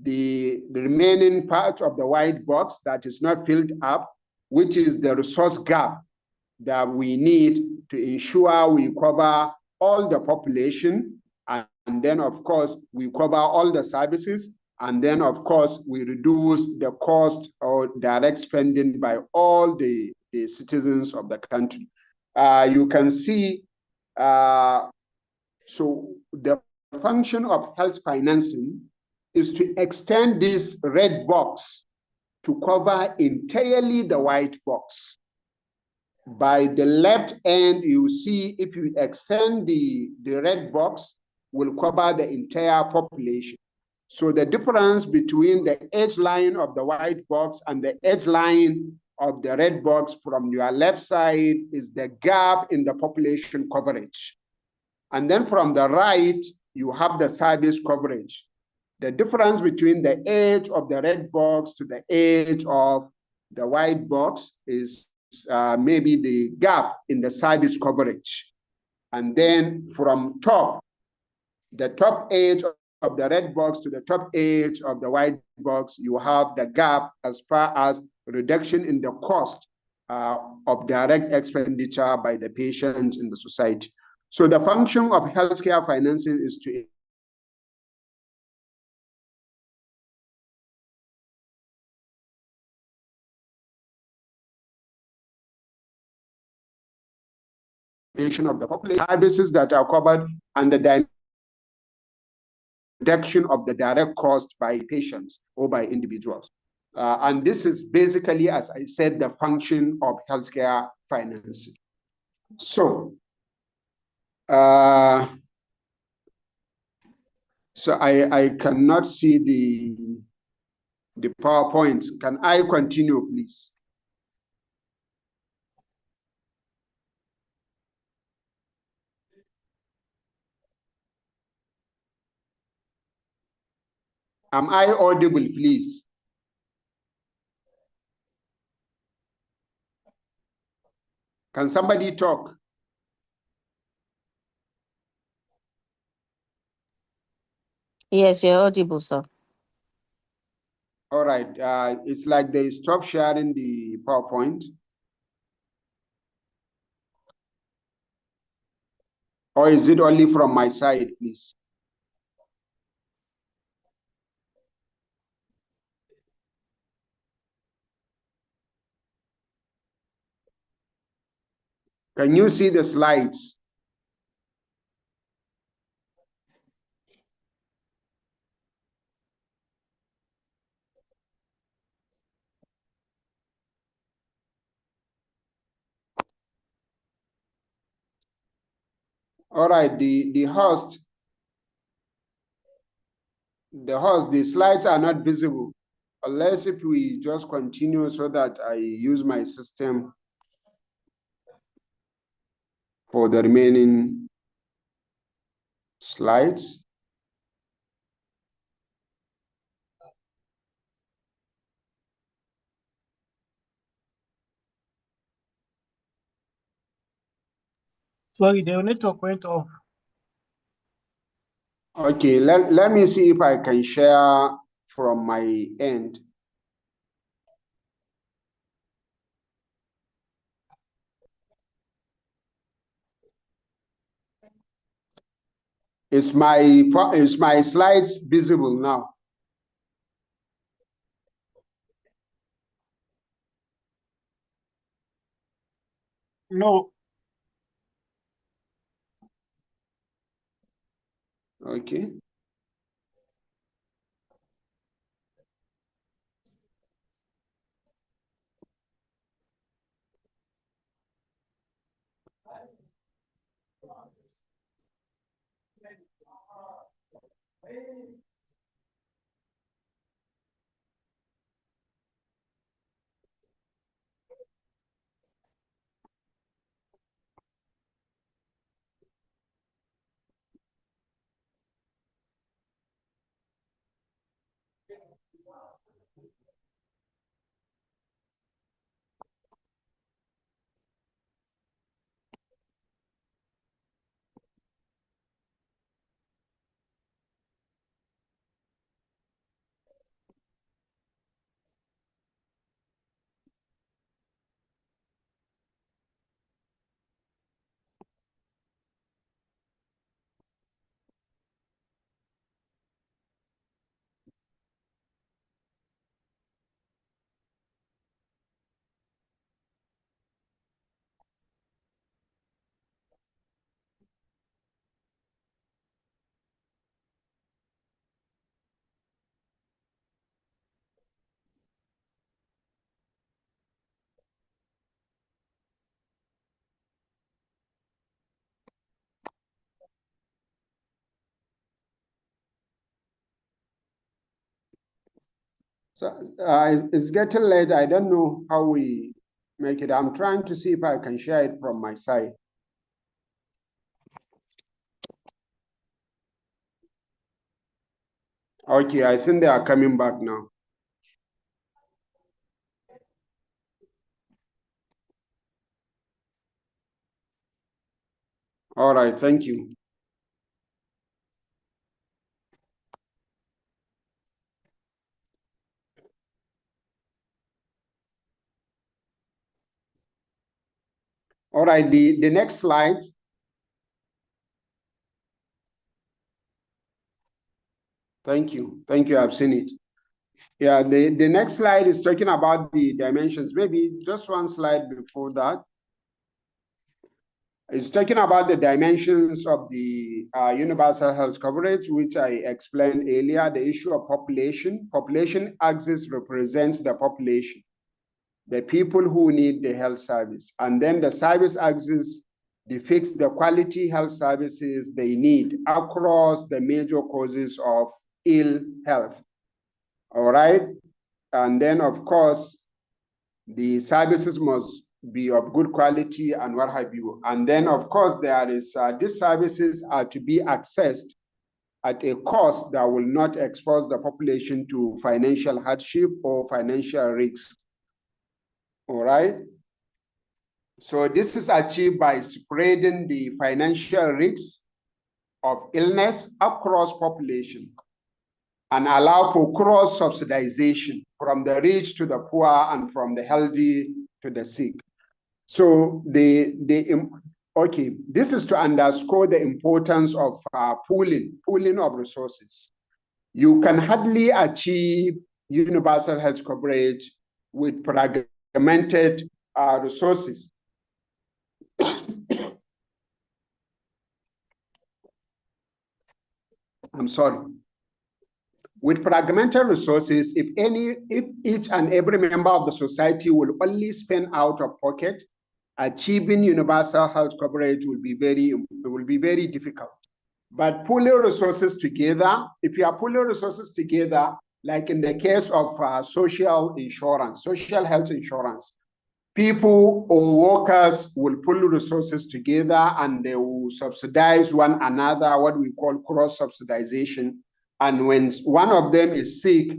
the remaining part of the white box that is not filled up, which is the resource gap that we need to ensure we cover all the population. And then, of course, we cover all the services. And then, of course, we reduce the cost or direct spending by all the citizens of the country. You can see, so the function of health financing is to extend this red box to cover entirely the white box. By the left end, you see if you extend the red box, will cover the entire population. So the difference between the edge line of the white box and the edge line of the red box from your left side is the gap in the population coverage. And then from the right, you have the service coverage. The difference between the edge of the red box to the edge of the white box is maybe the gap in the service coverage. And then from the top edge of the red box to the top edge of the white box, you have the gap as far as reduction in the cost of direct expenditure by the patients in the society. So the function of healthcare financing is to of the population, services that are covered, and the reduction of the direct cost by patients or by individuals. And this is basically, as I said, the function of healthcare financing. So, I cannot see the PowerPoint. Can I continue, please? Am I audible, please? Can somebody talk? Yes, you're audible, sir. All right. It's like they stopped sharing the PowerPoint. Or is it only from my side, please? Can you see the slides? All right, the slides are not visible unless if we just continue so that I use my system for the remaining slides. Sorry, the network went off. Okay, let me see if I can share from my end. Is my slides visible now? No. Okay. So it's getting late. I don't know how we make it. I'm trying to see if I can share it from my side. Okay, I think they are coming back now. All right, thank you. All right, the next slide. Thank you, I've seen it. Yeah, the next slide is talking about the dimensions. Maybe just one slide before that. It's talking about the dimensions of the universal health coverage, which I explained earlier, the issue of population. Population axis represents the population, the people who need the health service. And then the service axis depicts the quality health services they need across the major causes of ill health. All right. And then, of course, the services must be of good quality and what have you. And then, of course, there is these services are to be accessed at a cost that will not expose the population to financial hardship or financial risks. All right. So this is achieved by spreading the financial risks of illness across population and allow for cross subsidization from the rich to the poor and from the healthy to the sick. So okay, this is to underscore the importance of pooling of resources. You can hardly achieve universal health coverage with fragmented resources. I'm sorry. With fragmented resources, if each and every member of the society will only spend out of pocket, achieving universal health coverage will be very difficult. But pooling resources together, if you are pooling resources together, like in the case of social health insurance, people or workers will pool resources together and they will subsidize one another, what we call cross-subsidization. And when one of them is sick,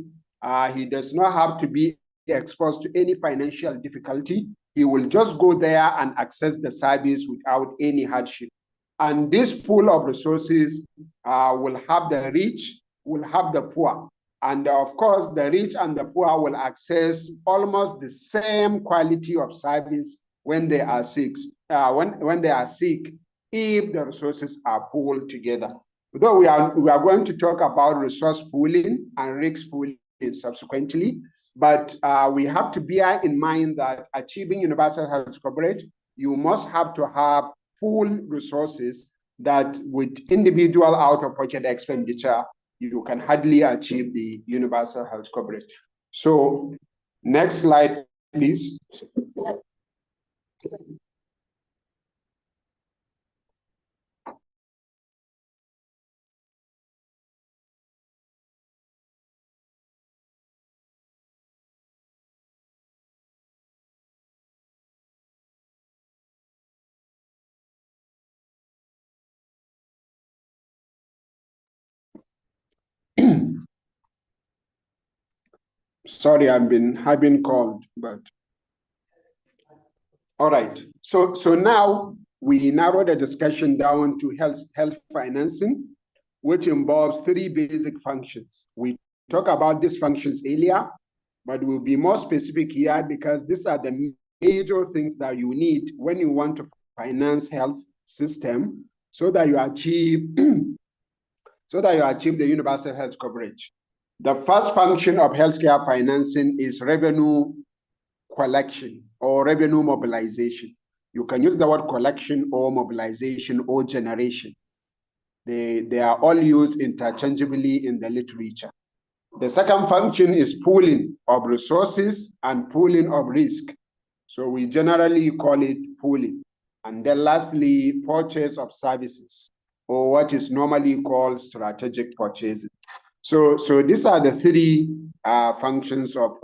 he does not have to be exposed to any financial difficulty. He will just go there and access the service without any hardship. And this pool of resources will have the rich, will have the poor. And of course, the rich and the poor will access almost the same quality of service when they are sick. When they are sick, if the resources are pooled together. Though we are going to talk about resource pooling and risk pooling subsequently, but we have to bear in mind that achieving universal health coverage, you must have to have pooled resources that with individual out-of-pocket expenditure, you can hardly achieve the universal health coverage. So next slide, please. Sorry, I've been called, but all right. So now we narrow the discussion down to health financing, which involves three basic functions. We talked about these functions earlier, but we'll be more specific here because these are the major things that you need when you want to finance health system so that you achieve the universal health coverage. The first function of healthcare financing is revenue collection or revenue mobilization. You can use the word collection or mobilization or generation. They are all used interchangeably in the literature. The second function is pooling of resources and pooling of risk. So we generally call it pooling. And then lastly, purchase of services, or what is normally called strategic purchasing. So these are the three functions of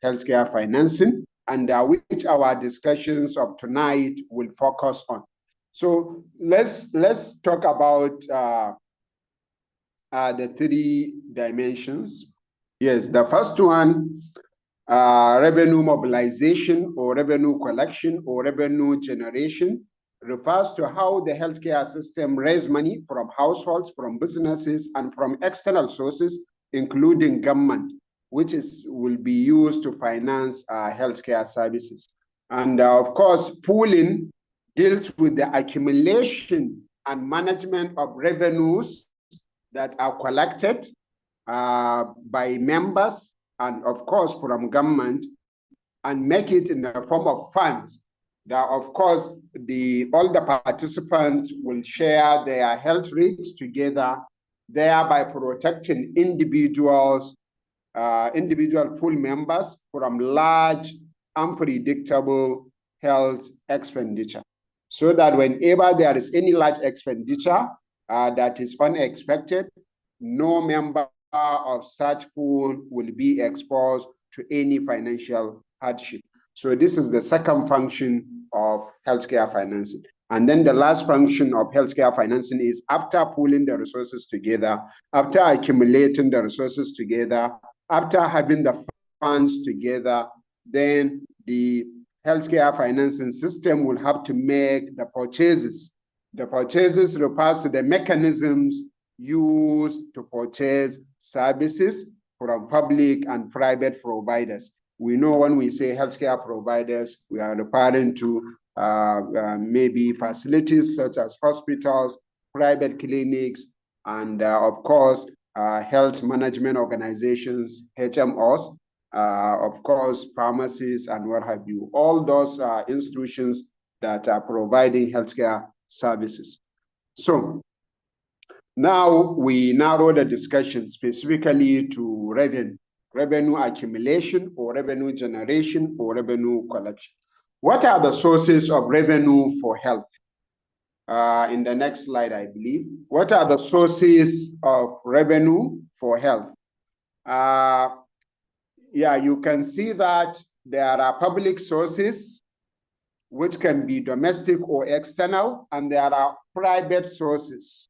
healthcare financing, and which our discussions of tonight will focus on. So let's talk about the three dimensions. Yes, the first one, revenue mobilization or revenue collection or revenue generation, refers to how the healthcare system raises money from households, from businesses, and from external sources, including government, which will be used to finance healthcare services. And of course, pooling deals with the accumulation and management of revenues that are collected by members and of course from government, and make it in the form of funds that of course all the participants will share their health rates together, thereby protecting individual pool members from large unpredictable health expenditure, so that whenever there is any large expenditure that is unexpected, no member of such pool will be exposed to any financial hardship. So this is the second function of healthcare financing. And then the last function of healthcare financing is, after pooling the resources together, after accumulating the resources together, after having the funds together, then the healthcare financing system will have to make the purchases. The purchases refers to the mechanisms used to purchase services from public and private providers. We know when we say healthcare providers, we are referring to maybe facilities such as hospitals, private clinics, and of course, health management organizations, HMOs, of course, pharmacies and what have you. All those institutions that are providing healthcare services. So now we narrow the discussion specifically to revenue accumulation or revenue generation or revenue collection. What are the sources of revenue for health? In the next slide, I believe. What are the sources of revenue for health? Yeah, you can see that there are public sources, which can be domestic or external, and there are private sources.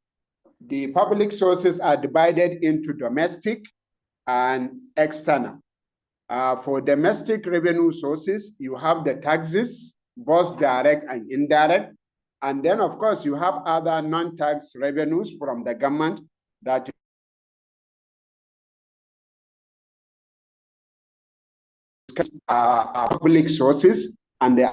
The public sources are divided into domestic and external. For domestic revenue sources, you have the taxes, both direct and indirect. And then, of course, you have other non-tax revenues from the government that are public sources, and they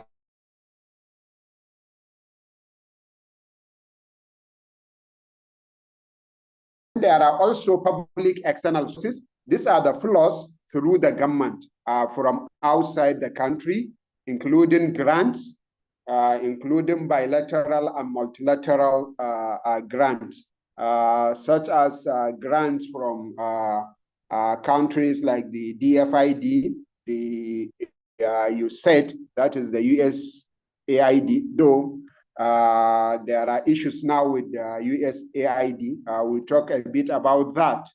there are also public external sources. These are the flows through the government from outside the country, including grants, including bilateral and multilateral grants, such as grants from countries like the DFID, the USAID, that is the USAID, though there are issues now with USAID. We'll talk a bit about that.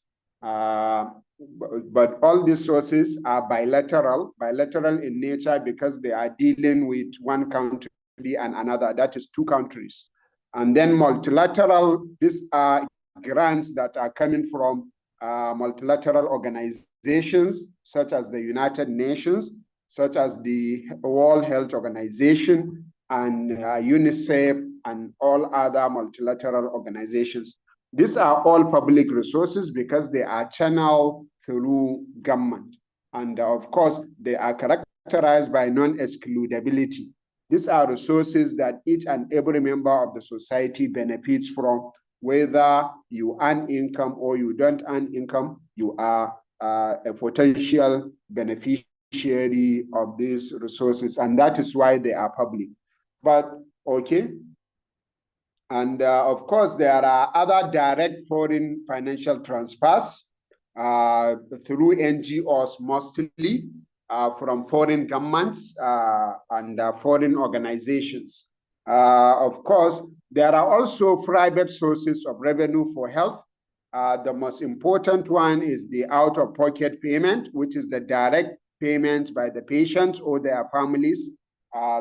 But all these sources are bilateral in nature, because they are dealing with one country and another, that is two countries. And then multilateral, these are grants that are coming from multilateral organizations, such as the United Nations, such as the World Health Organization, and UNICEF, and all other multilateral organizations. These are all public resources because they are channeled through government. And of course, they are characterized by non-excludability. These are resources that each and every member of the society benefits from, whether you earn income or you don't earn income. You are a potential beneficiary of these resources, and that is why they are public. But okay, and of course, there are other direct foreign financial transfers through NGOs, mostly from foreign governments and foreign organizations. Of course, there are also private sources of revenue for health. The most important one is the out-of-pocket payment, which is the direct payment by the patients or their families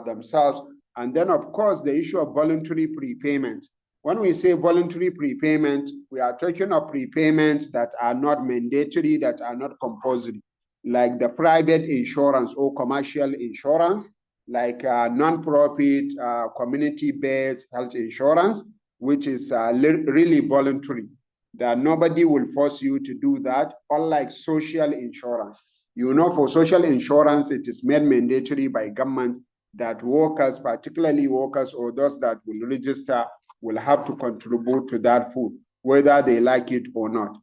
themselves. And then, of course, the issue of voluntary prepayment. When we say voluntary prepayment, we are talking of prepayments that are not mandatory, that are not compulsory, like the private insurance or commercial insurance, like non-profit community-based health insurance, which is really voluntary, that nobody will force you to do that, unlike social insurance. You know, for social insurance, it is made mandatory by government that workers, particularly workers or those that will register, will have to contribute to that pool, whether they like it or not.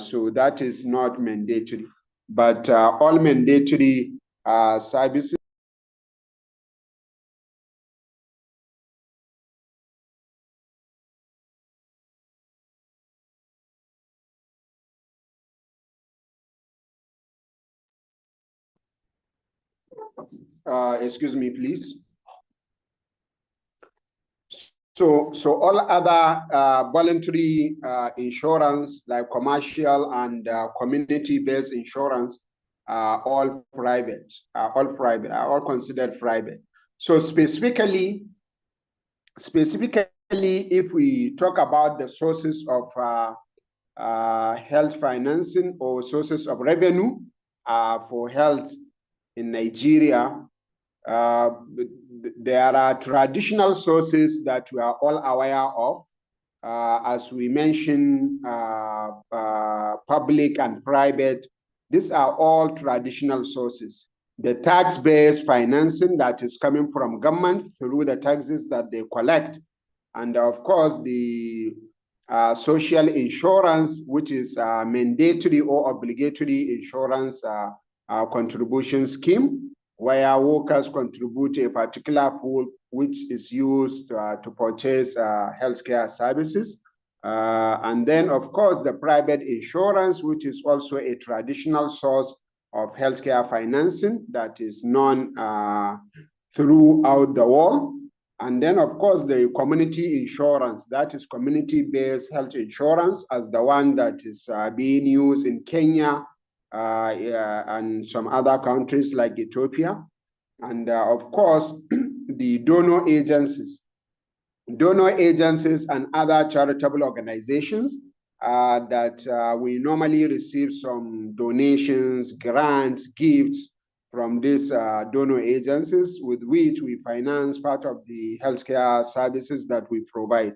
So that is not mandatory. But all mandatory services excuse me, please. So all other voluntary insurance, like commercial and community-based insurance, are all private, are all considered private. So specifically, if we talk about the sources of health financing or sources of revenue for health in Nigeria, there are traditional sources that we are all aware of. As we mentioned, public and private, these are all traditional sources. The tax-based financing that is coming from government through the taxes that they collect. And of course, the social insurance, which is mandatory or obligatory insurance contribution scheme, where workers contribute a particular pool which is used to purchase healthcare services. And then, of course, the private insurance, which is also a traditional source of healthcare financing that is known throughout the world. And then, of course, the community insurance, that is community-based health insurance, as the one that is being used in Kenya, and some other countries like Ethiopia. And of course, the donor agencies and other charitable organizations that we normally receive some donations, grants, gifts from these donor agencies, with which we finance part of the healthcare services that we provide.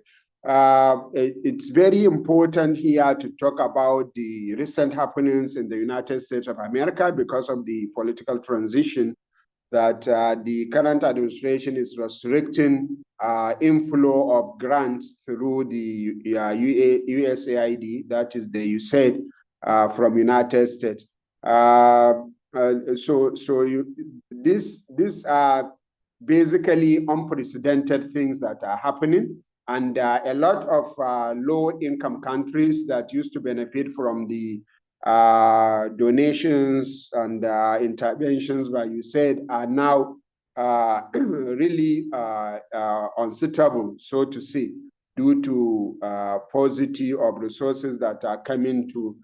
It's very important here to talk about the recent happenings in the United States of America because of the political transition, that the current administration is restricting inflow of grants through the USAID, that is the USAID from United States. These are basically unprecedented things that are happening. And a lot of low-income countries that used to benefit from the donations and interventions by USAID are now really unsuitable, so to say, due to paucity of resources that are coming to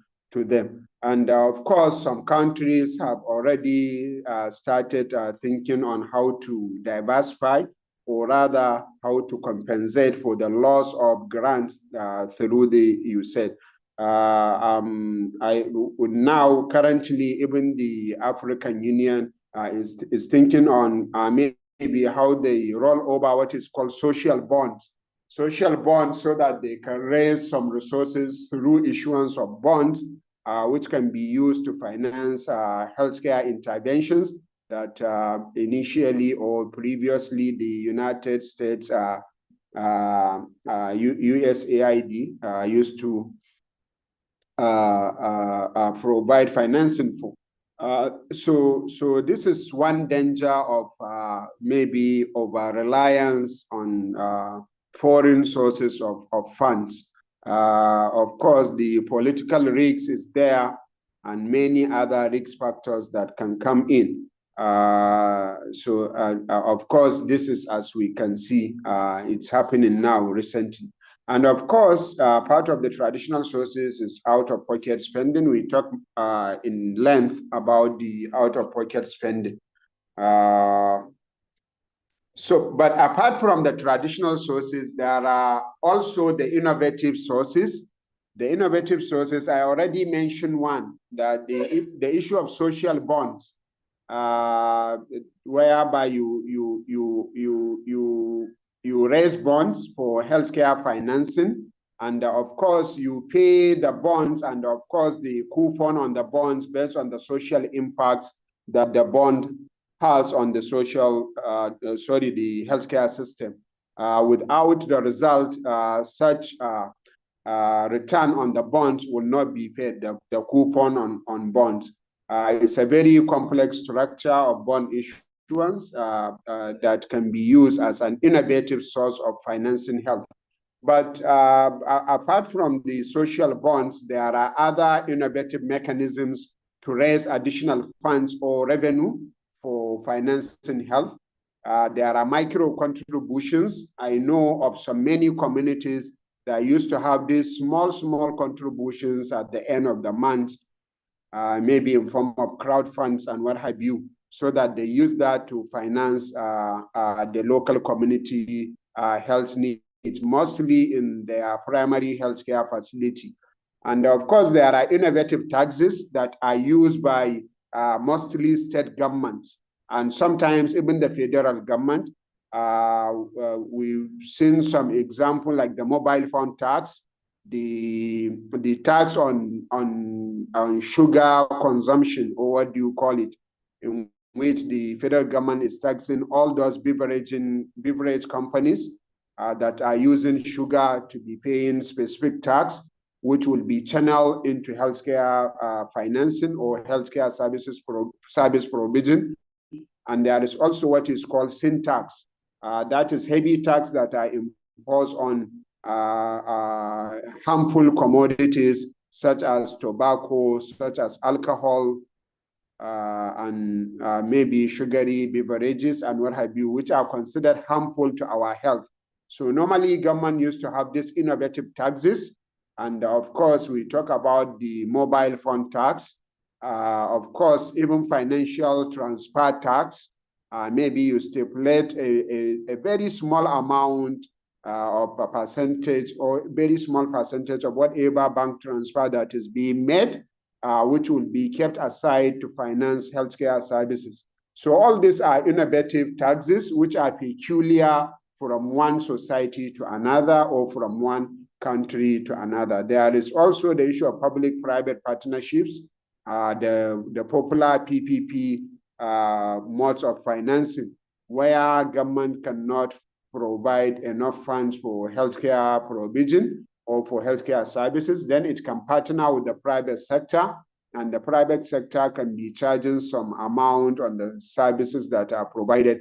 them. And of course, some countries have already started thinking on how to diversify, or rather how to compensate for the loss of grants through the USAID. I would now currently, even the African Union is thinking on maybe how they roll over what is called social bonds, so that they can raise some resources through issuance of bonds, which can be used to finance healthcare interventions that initially or previously the United States USAID used to provide financing for. So this is one danger of maybe over-reliance on foreign sources of funds. Of course, the political risk is there and many other risk factors that can come in. Of course, this is, as we can see, it's happening now recently. And of course, part of the traditional sources is out-of-pocket spending. We talk in length about the out-of-pocket spending. But apart from the traditional sources, there are also the innovative sources. The innovative sources, I already mentioned one, that the issue of social bonds, whereby you raise bonds for healthcare financing, and of course you pay the bonds, and of course the coupon on the bonds based on the social impacts that the bond has on the the healthcare system. Without the result, such return on the bonds will not be paid, the coupon on bonds. It's a very complex structure of bond issuance that can be used as an innovative source of financing health. But apart from the social bonds, there are other innovative mechanisms to raise additional funds or revenue for financing health. There are micro contributions. I know of many communities that used to have these small contributions at the end of the month, maybe in form of crowd funds and what have you, so that they use that to finance the local community health needs, mostly in their primary healthcare facility. And of course, there are innovative taxes that are used by mostly state governments, and sometimes even the federal government. We've seen some example like the mobile phone tax, the tax on sugar consumption, or what do you call it, in which the federal government is taxing all those beverage companies that are using sugar to be paying specific tax, which will be channeled into healthcare financing or healthcare service provision. And there is also what is called sin tax. That is heavy tax that are imposed on harmful commodities such as tobacco, such as alcohol, and maybe sugary beverages and what have you, which are considered harmful to our health. So normally government used to have these innovative taxes. And of course, we talk about the mobile phone tax. Of course, even financial transfer tax. Maybe you stipulate a very small amount of a percentage, or very small percentage of whatever bank transfer that is being made, which will be kept aside to finance healthcare services. So all these are innovative taxes which are peculiar from one society to another, or from one country to another. There is also the issue of public-private partnerships, the popular PPP modes of financing, where government cannot provide enough funds for healthcare provision or for healthcare services, then it can partner with the private sector, and the private sector can be charging some amount on the services that are provided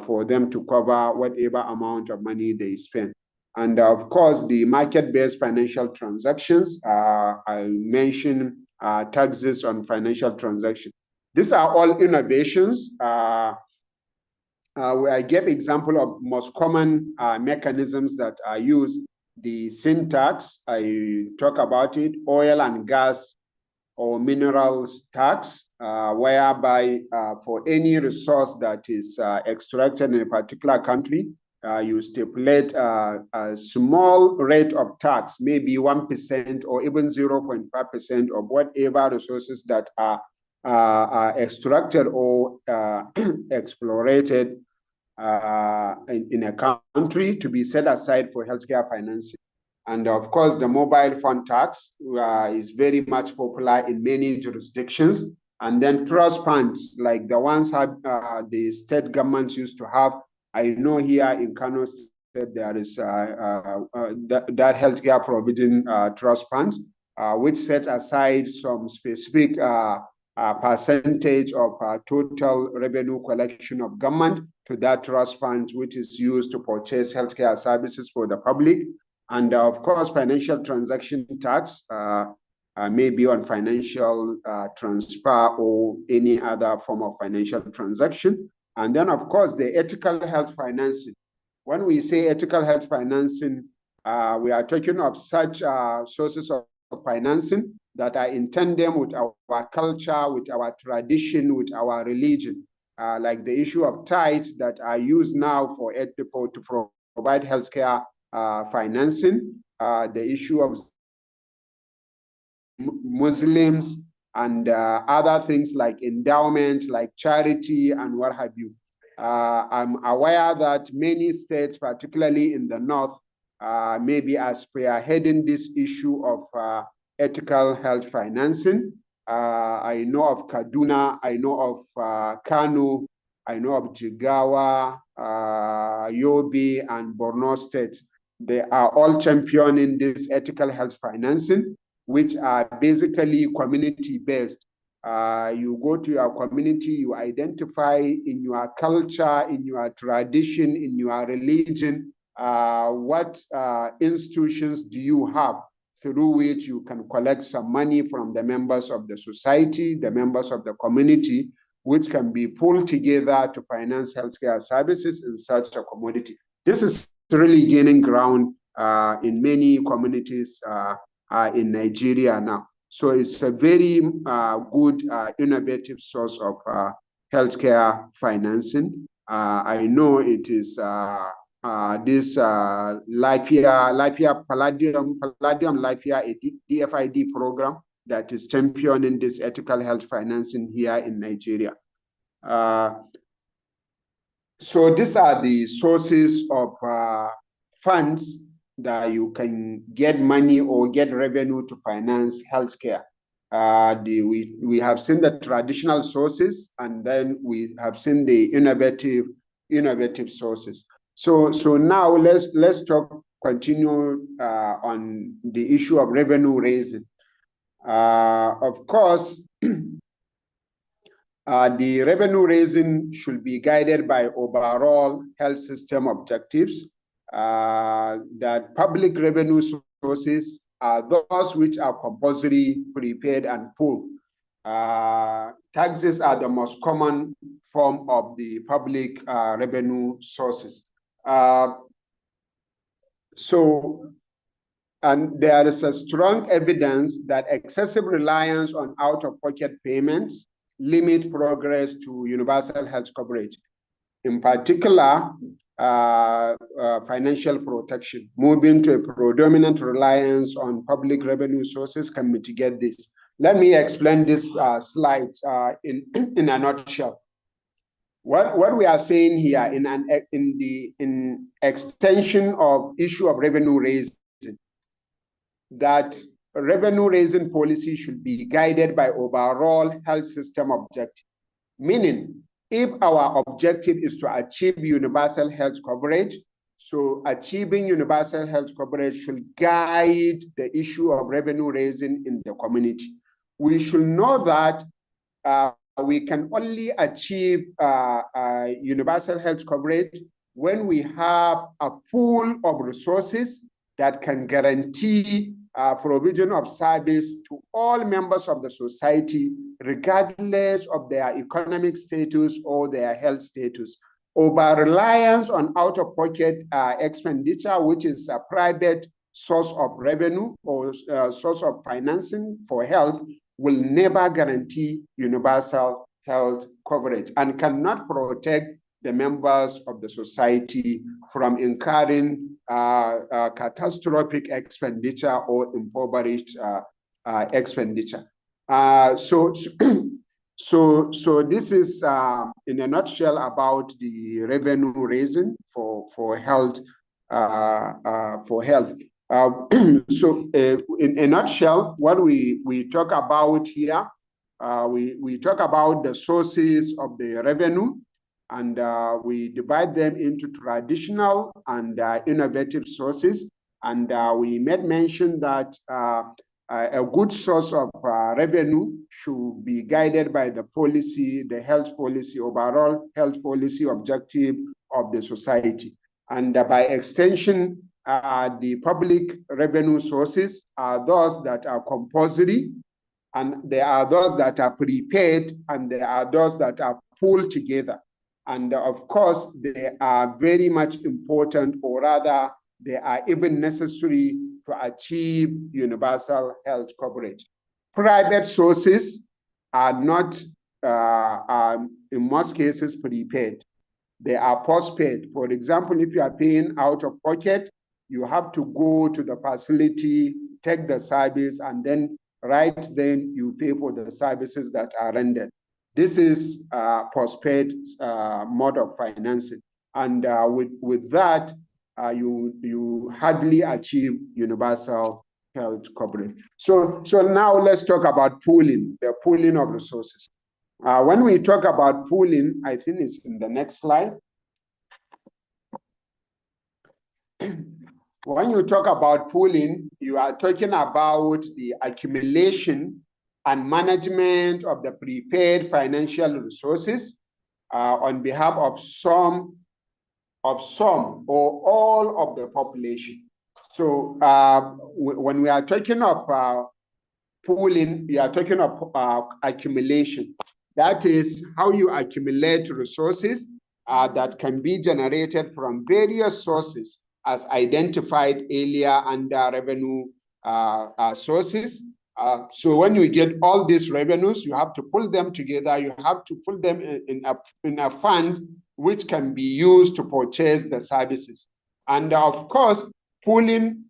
for them to cover whatever amount of money they spend. And of course, the market-based financial transactions, I mentioned taxes on financial transactions. These are all innovations. I gave example of most common mechanisms that are used. The sin tax, I talk about it, oil and gas or minerals tax, whereby for any resource that is extracted in a particular country, you stipulate a small rate of tax, maybe 1% or even 0.5% of whatever resources that are extracted or exploited in a country, to be set aside for healthcare financing. And of course, the mobile phone tax is very much popular in many jurisdictions. And then trust funds, like the ones the state governments used to have. I know here in Kano State, there is that healthcare provision trust funds, which set aside some specific percentage of total revenue collection of government to that trust fund, which is used to purchase healthcare services for the public. And of course, financial transaction tax may be on financial transfer or any other form of financial transaction. And then, of course, the ethical health financing. When we say ethical health financing, We are talking of such sources of financing that are in tandem with our culture, with our tradition, with our religion, like the issue of tithes that are used now to provide healthcare financing, the issue of Muslims, and other things like endowment, like charity, and what have you. I'm aware that many states, particularly in the north, maybe are spearheading this issue of ethical health financing. I know of Kaduna, I know of Kano, I know of Jigawa, Yobe, and Borno states. They are all championing this ethical health financing, which are basically community-based. You go to your community, you identify in your culture, in your tradition, in your religion, what institutions do you have through which you can collect some money from the members of the society, the members of the community, which can be pulled together to finance healthcare services in such a commodity. This is really gaining ground in many communities in Nigeria now. So it's a very good, innovative source of healthcare financing. I know it is this Lifia Palladium Lifia DFID program that is championing this ethical health financing here in Nigeria. So these are the sources of funds that you can get money or get revenue to finance healthcare. We have seen the traditional sources, and then we have seen the innovative sources. So now let's continue on the issue of revenue raising. Of course, the revenue raising should be guided by overall health system objectives. That public revenue sources are those which are compulsory, prepaid, and pooled. Taxes are the most common form of the public revenue sources. And there is a strong evidence that excessive reliance on out-of-pocket payments limit progress to universal health coverage. In particular, financial protection. Moving to a predominant reliance on public revenue sources can mitigate this. Let me explain this slides in a nutshell. What we are saying here in extension of issue of revenue raising, that revenue raising policy should be guided by overall health system objective, meaning if our objective is to achieve universal health coverage, so achieving universal health coverage should guide the issue of revenue raising in the community. We should know that we can only achieve universal health coverage when we have a pool of resources that can guarantee provision of service to all members of the society, regardless of their economic status or their health status. Over-reliance on out-of-pocket expenditure, which is a private source of revenue or source of financing for health, will never guarantee universal health coverage and cannot protect the members of the society from incurring catastrophic expenditure or impoverished expenditure. So this is in a nutshell about the revenue raising for health. So in a nutshell, what we talk about here, we talk about the sources of the revenue, and we divide them into traditional and innovative sources. And we made mention that a good source of revenue should be guided by the policy, the health policy, overall health policy objective of the society. And by extension, the public revenue sources are those that are compulsory, and there are those that are prepaid, and there are those that are pulled together. And of course, they are very much important, or rather, they are even necessary to achieve universal health coverage. Private sources are not, in most cases, prepaid. They are postpaid. For example, if you are paying out of pocket, you have to go to the facility, take the service, and then right then you pay for the services that are rendered. This is postpaid mode of financing. And with that, you hardly achieve universal health coverage. So now let's talk about pooling, the pooling of resources. When we talk about pooling, I think it's in the next slide. When you talk about pooling, you are talking about the accumulation and management of the prepaid financial resources on behalf of some or all of the population. So when we are talking of pooling, we are talking of accumulation. That is how you accumulate resources that can be generated from various sources as identified earlier under revenue sources. So when you get all these revenues, you have to pull them together. You have to put them in a fund which can be used to purchase the services. And of course, pooling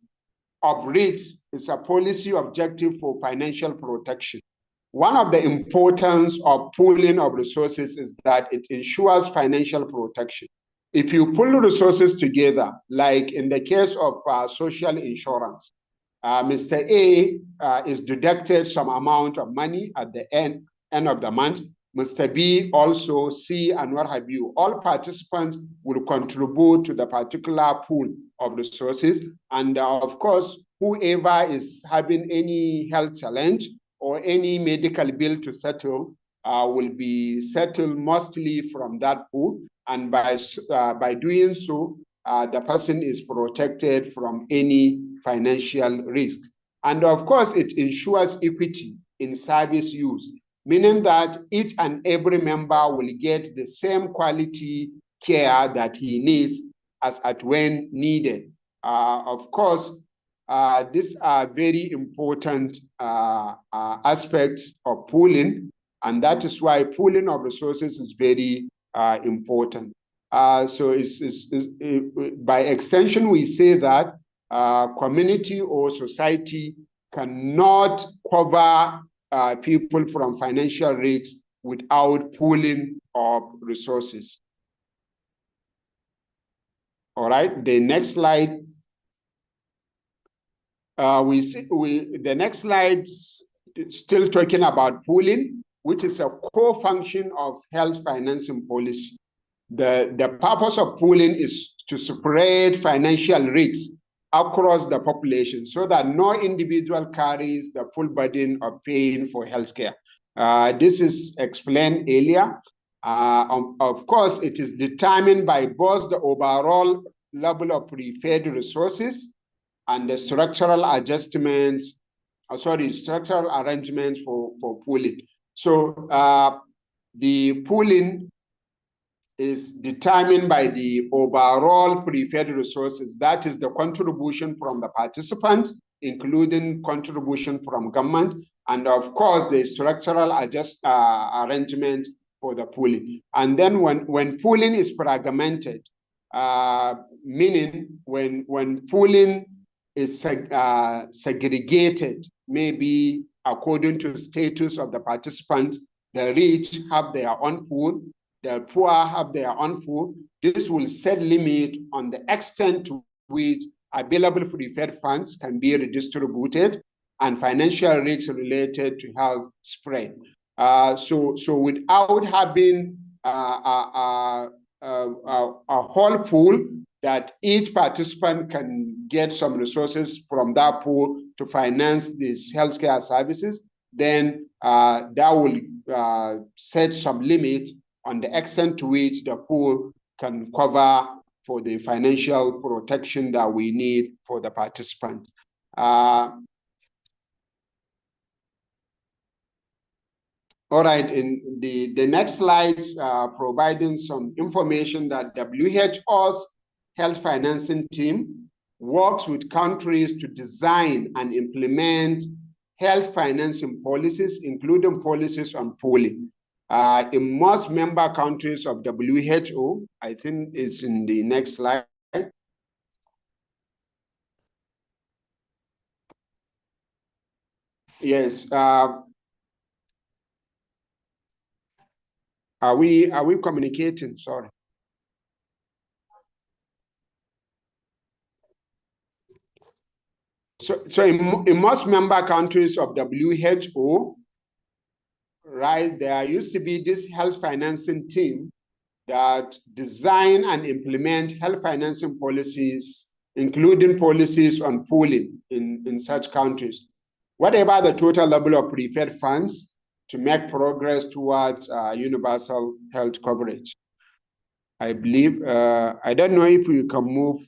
of risks is a policy objective for financial protection. One of the importance of pooling of resources is that it ensures financial protection. If you pull resources together, like in the case of social insurance, Mr. A is deducted some amount of money at the end of the month. Mr. B, also C, and what have you. All participants will contribute to the particular pool of resources. And of course, whoever is having any health challenge or any medical bill to settle will be settled mostly from that pool. And by doing so, the person is protected from any financial risk. And of course, it ensures equity in service use, meaning that each and every member will get the same quality care that he needs as at when needed. Of course, these are very important aspects of pooling, and that is why pooling of resources is very important. So by extension, we say that community or society cannot cover people from financial risks without pooling of resources. All right, the next slide. The next slide still talking about pooling, which is a core function of health financing policy. The purpose of pooling is to spread financial risks across the population so that no individual carries the full burden of paying for healthcare. This is explained earlier. Of course, it is determined by both the overall level of prepaid resources and the structural adjustments, structural arrangements for pooling. So the pooling is determined by the overall prepaid resources. That is the contribution from the participants, including contribution from government, and of course the structural arrangement for the pooling. And then when pooling is fragmented, meaning when pooling is segregated, maybe according to status of the participants, the rich have their own pool, the poor have their own pool. This will set limit on the extent to which available prepaid funds can be redistributed and financial risks related to health spread. So without having a whole pool that each participant can get some resources from that pool to finance these healthcare services, then that will set some limit on the extent to which the pool can cover for the financial protection that we need for the participant. All right, in the next slides, providing some information that WHO's health financing team works with countries to design and implement health financing policies, including policies on pooling. In most member countries of WHO, I think it's in the next slide. Yes. Are we communicating? Sorry. So in most member countries of WHO, right, there used to be this health financing team that design and implement health financing policies, including policies on pooling in such countries. Whatever the total level of preferred funds to make progress towards universal health coverage. I believe, I don't know if we can move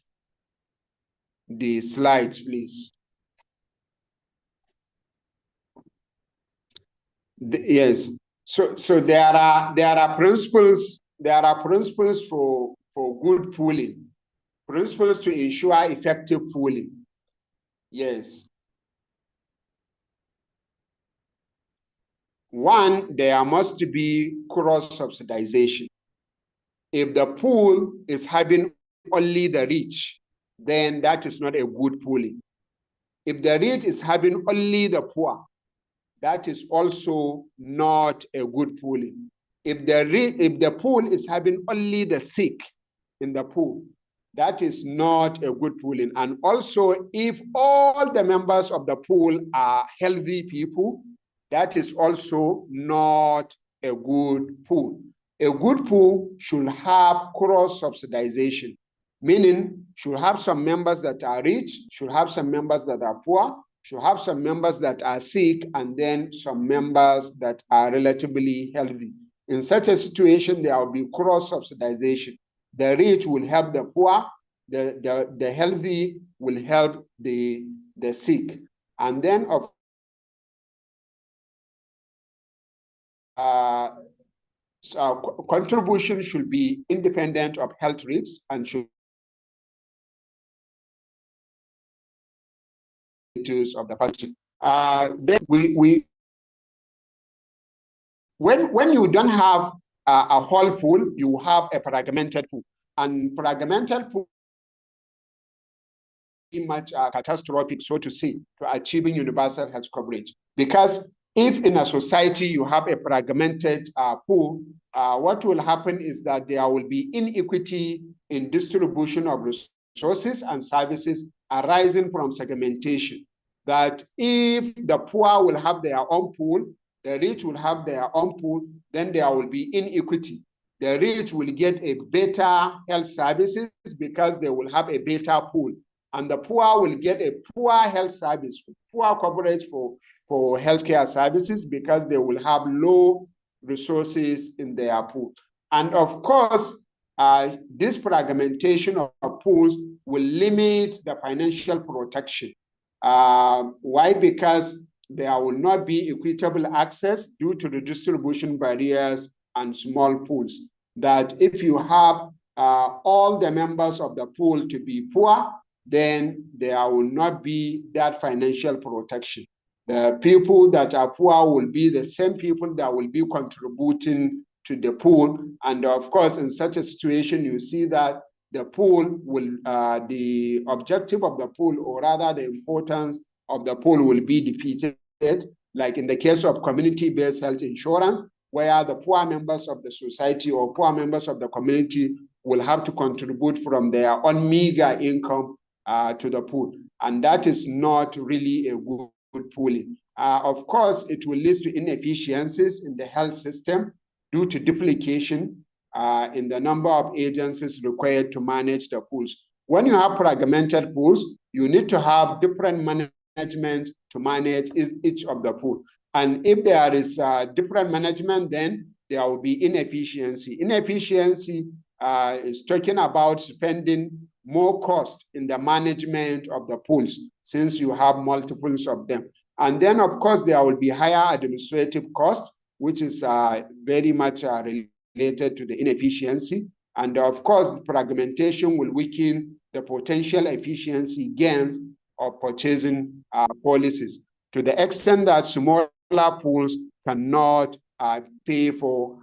the slides, please. Yes, so there are principles for good pooling, principles to ensure effective pooling. Yes. One, there must be cross-subsidization. If the pool is having only the rich, then that is not a good pooling. If the rich is having only the poor, that is also not a good pooling. If the pool is having only the sick in the pool, that is not a good pooling. And also, if all the members of the pool are healthy people, that is also not a good pool. A good pool should have cross-subsidization, meaning should have some members that are rich, should have some members that are poor, should have some members that are sick, and then some members that are relatively healthy. In such a situation, there will be cross-subsidization. The rich will help the poor, the healthy will help the sick. And then contribution should be independent of health risks and should of the function. Then when you don't have a whole pool, you have a fragmented pool, and fragmented pool is much catastrophic, so to say, to achieving universal health coverage. Because if in a society you have a fragmented pool, what will happen is that there will be inequity in distribution of resources and services arising from segmentation. That if the poor will have their own pool, the rich will have their own pool, then there will be inequity. The rich will get a better health services because they will have a better pool. And the poor will get a poor health service, poor coverage for healthcare services because they will have low resources in their pool. And of course, this fragmentation of pools will limit the financial protection. Why? Because there will not be equitable access due to the distribution barriers and small pools. That if you have all the members of the pool to be poor, then there will not be that financial protection. The people that are poor will be the same people that will be contributing to the pool. And of course, in such a situation, you see that the pool will, the objective of the pool, or rather the importance of the pool, will be defeated, like in the case of community-based health insurance, where the poor members of the society or poor members of the community will have to contribute from their own meager income to the pool. And that is not really a good pooling. Of course, it will lead to inefficiencies in the health system due to duplication in the number of agencies required to manage the pools. When you have fragmented pools, you need to have different management to manage each of the pool. And if there is different management, then there will be inefficiency. Inefficiency is talking about spending more cost in the management of the pools, since you have multiples of them. And then, of course, there will be higher administrative cost, which is very much related to the inefficiency. And of course, fragmentation will weaken the potential efficiency gains of purchasing policies, to the extent that smaller pools cannot pay for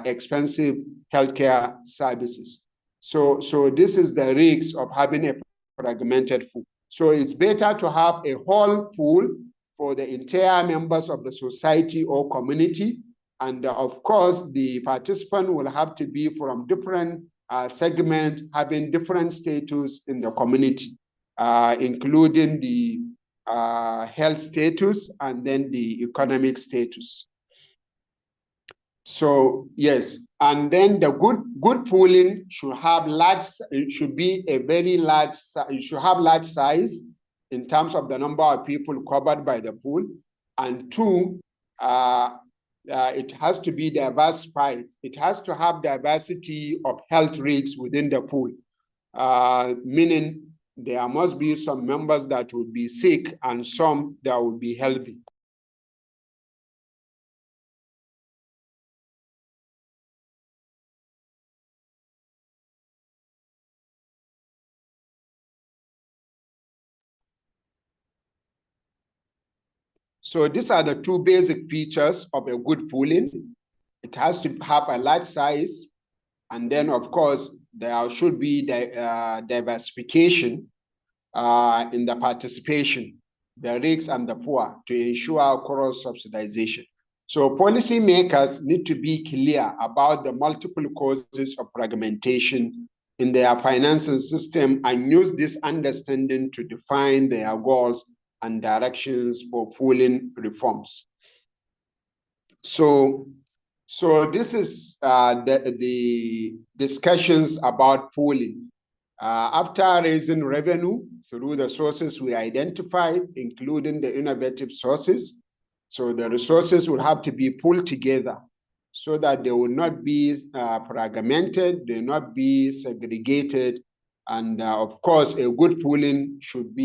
expensive healthcare services. So this is the risk of having a fragmented pool. So it's better to have a whole pool for the entire members of the society or community. And of course, the participant will have to be from different segments, having different status in the community, including the health status and then the economic status. So yes, and then the good pooling should have large. It should be a very large. It should have large size in terms of the number of people covered by the pool, and two, it has to be diversified. It has to have diversity of health risks within the pool, meaning there must be some members that would be sick and some that would be healthy. So these are the two basic features of a good pooling. It has to have a large size, and then of course there should be diversification in the participation, the rich and the poor, to ensure cross subsidization. So policymakers need to be clear about the multiple causes of fragmentation in their financing system and use this understanding to define their goals and directions for pooling reforms. So this is the discussions about pooling. After raising revenue through the sources we identified, including the innovative sources, so the resources will have to be pulled together so that they will not be fragmented, they will not be segregated. And of course, a good pooling should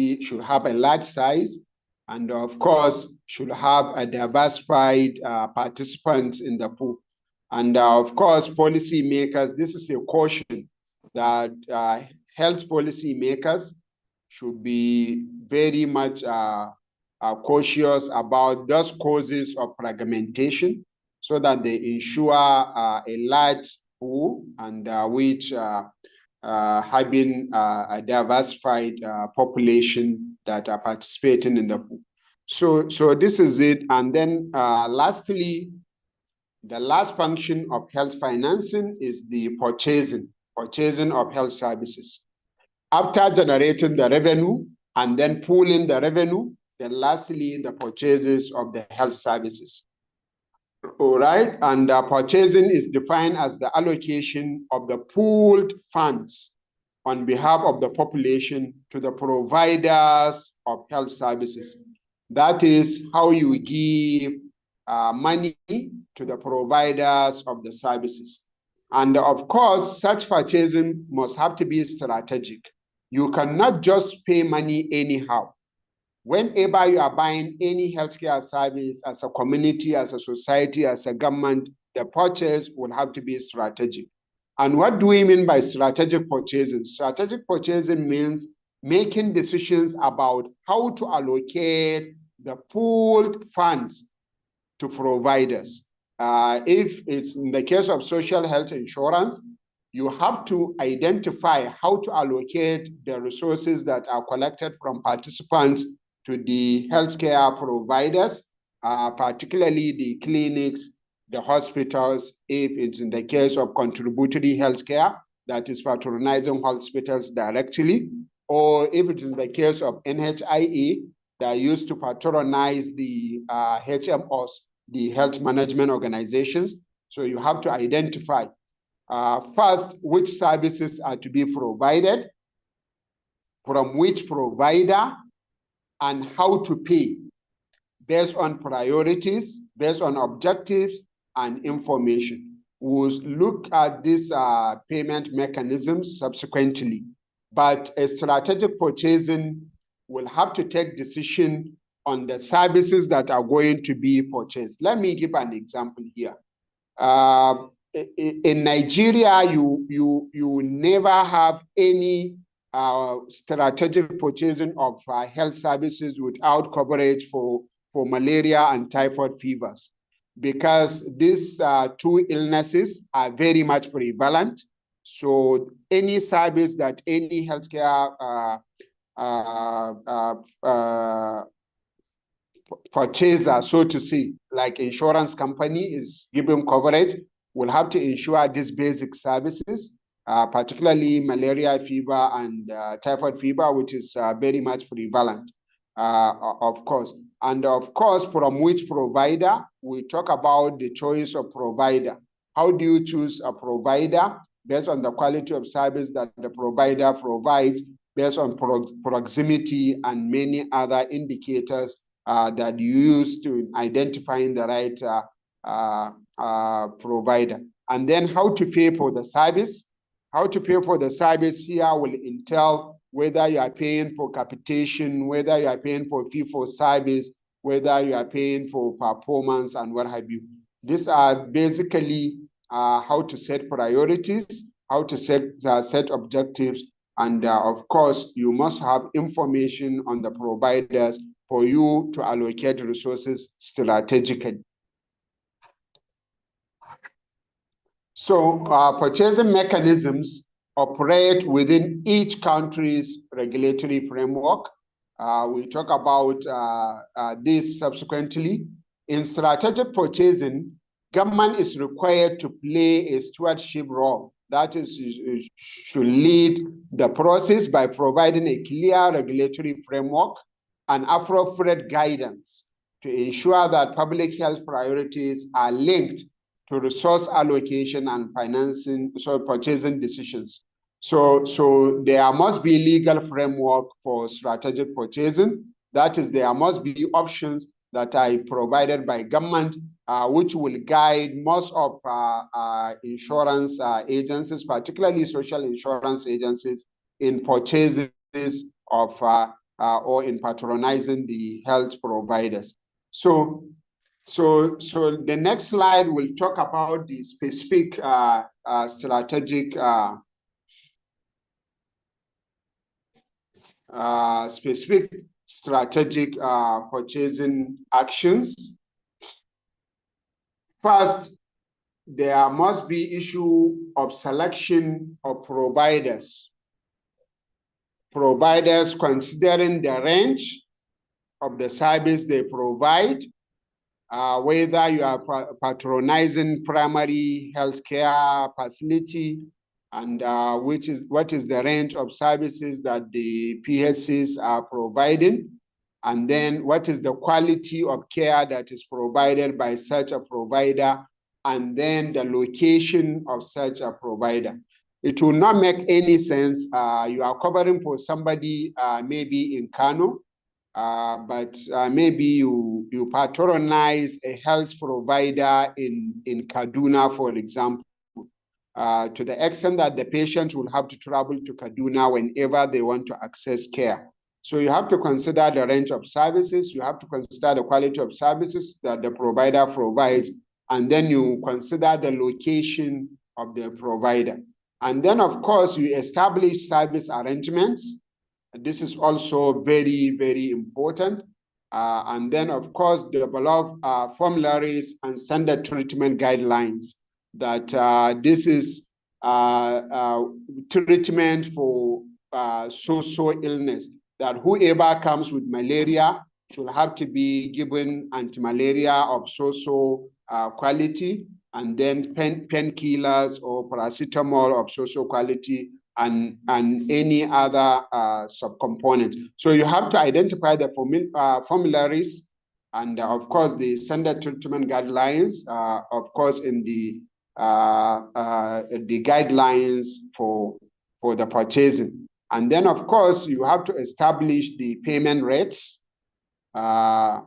have a large size, and of course, should have a diversified participants in the pool. And of course, policymakers, this is a caution that health policymakers should be very much cautious about those causes of fragmentation, so that they ensure a large pool and which having a diversified population that are participating in the pool. So this is it. And then lastly, the last function of health financing is the purchasing of health services. After generating the revenue and then pooling the revenue, then lastly, the purchases of the health services. All right, and purchasing is defined as the allocation of the pooled funds on behalf of the population to the providers of health services. That is how you give money to the providers of the services. And of course, such purchasing must have to be strategic. You cannot just pay money anyhow. Whenever you are buying any healthcare service as a community, as a society, as a government, the purchase will have to be strategic. And what do we mean by strategic purchasing? Strategic purchasing means making decisions about how to allocate the pooled funds to providers. If it's in the case of social health insurance, you have to identify how to allocate the resources that are collected from participants to the healthcare providers, particularly the clinics, the hospitals, if it's in the case of contributory healthcare, that is patronizing hospitals directly, or if it is the case of NHIE, that used to patronize the HMOs, the health management organizations. So you have to identify first which services are to be provided, from which provider, and how to pay based on priorities, based on objectives and information. We'll look at these payment mechanisms subsequently, but a strategic purchasing will have to take decision on the services that are going to be purchased. Let me give an example here. In Nigeria, you never have any strategic purchasing of health services without coverage for malaria and typhoid fevers, because these two illnesses are very much prevalent. So any service that any healthcare purchaser, so to say, like insurance company is giving coverage, will have to insure these basic services, particularly malaria fever and typhoid fever, which is very much prevalent, of course. And of course, from which provider, we talk about the choice of provider. How do you choose a provider? Based on the quality of service that the provider provides, based on proximity and many other indicators that you use to identifying the right provider. And then how to pay for the service. How to pay for the service here will entail whether you are paying for capitation, whether you are paying for fee for service, whether you are paying for performance and what have you. These are basically how to set priorities, how to set objectives, and of course, you must have information on the providers for you to allocate resources strategically. So purchasing mechanisms operate within each country's regulatory framework. We talk about this subsequently. In strategic purchasing, government is required to play a stewardship role. That is, should lead the process by providing a clear regulatory framework and appropriate guidance to ensure that public health priorities are linked to resource allocation and financing, so purchasing decisions. So there must be legal framework for strategic purchasing. That is, there must be options that are provided by government, which will guide most of insurance agencies, particularly social insurance agencies, in purchases of or in patronizing the health providers. So the next slide will talk about the specific strategic purchasing actions. First, there must be issue of selection of providers. Providers considering the range of the service they provide, whether you are patronizing primary healthcare facility, and what is the range of services that the PHCs are providing, and then what is the quality of care that is provided by such a provider, and then the location of such a provider. It will not make any sense. You are covering for somebody maybe in Kano, but maybe you patronize a health provider in Kaduna, for example, to the extent that the patient will have to travel to Kaduna whenever they want to access care. So you have to consider the range of services, you have to consider the quality of services that the provider provides, and then you consider the location of the provider. And then, of course, you establish service arrangements. This is also very, very important. And then, of course, develop formularies and standard treatment guidelines that this is treatment for so-so illness, that whoever comes with malaria should have to be given anti-malaria of so-so quality, and then painkillers or paracetamol of social quality, and any other subcomponent. So you have to identify the formularies and of course the standard treatment guidelines, of course in the guidelines for the purchasing. And then of course you have to establish the payment rates. How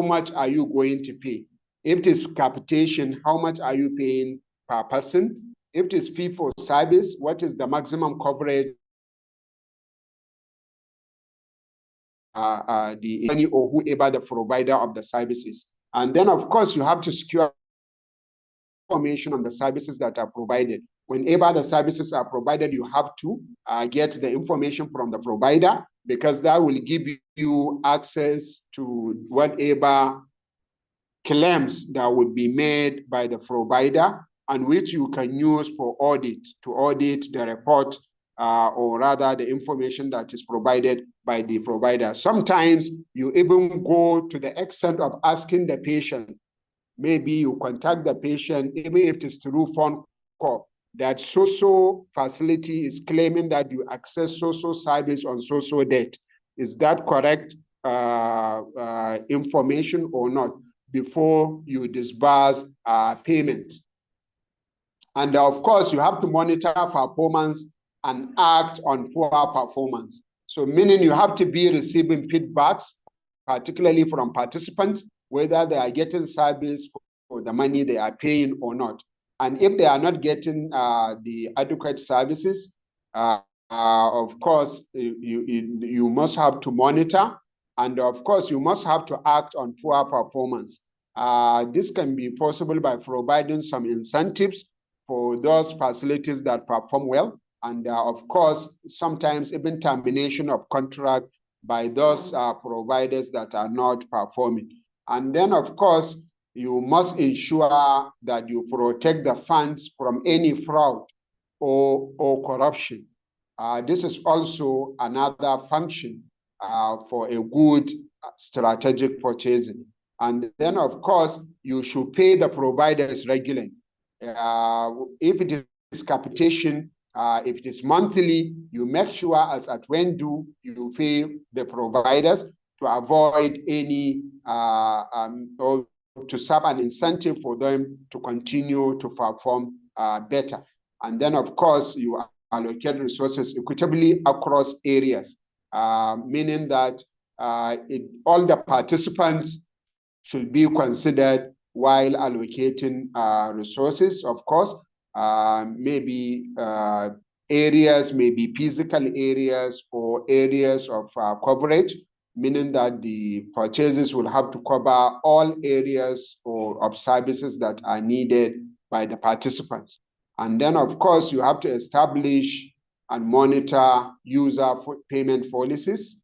much are you going to pay? If it is capitation, how much are you paying per person? If it is fee for service, what is the maximum coverage the company or whoever the provider of the services? And then of course you have to secure information on the services that are provided, whenever the services are provided, you have to get the information from the provider, because that will give you access to whatever claims that would be made by the provider, and which you can use for audit, to audit the report, or rather the information that is provided by the provider. Sometimes you even go to the extent of asking the patient, maybe you contact the patient, even if it is through phone call, that so-so facility is claiming that you access so-so service on so-so date. Is that correct information or not, before you disburse payments? And of course, you have to monitor performance and act on poor performance. So meaning you have to be receiving feedbacks, particularly from participants, whether they are getting service for the money they are paying or not. And if they are not getting the adequate services, of course, you must have to monitor, and of course, you must have to act on poor performance. This can be possible by providing some incentives for those facilities that perform well, and of course, sometimes even termination of contract by those providers that are not performing. And then, of course, you must ensure that you protect the funds from any fraud or corruption. This is also another function for a good strategic purchasing. And then, of course, you should pay the providers regularly. If it is capitation, if it is monthly, you make sure as at when due, you pay the providers to avoid any or to serve an incentive for them to continue to perform better. And then, of course, you allocate resources equitably across areas, meaning that all the participants should be considered while allocating resources. Of course, maybe areas, maybe physical areas or areas of coverage, meaning that the purchases will have to cover all areas of services that are needed by the participants. And then, of course, you have to establish and monitor user payment policies,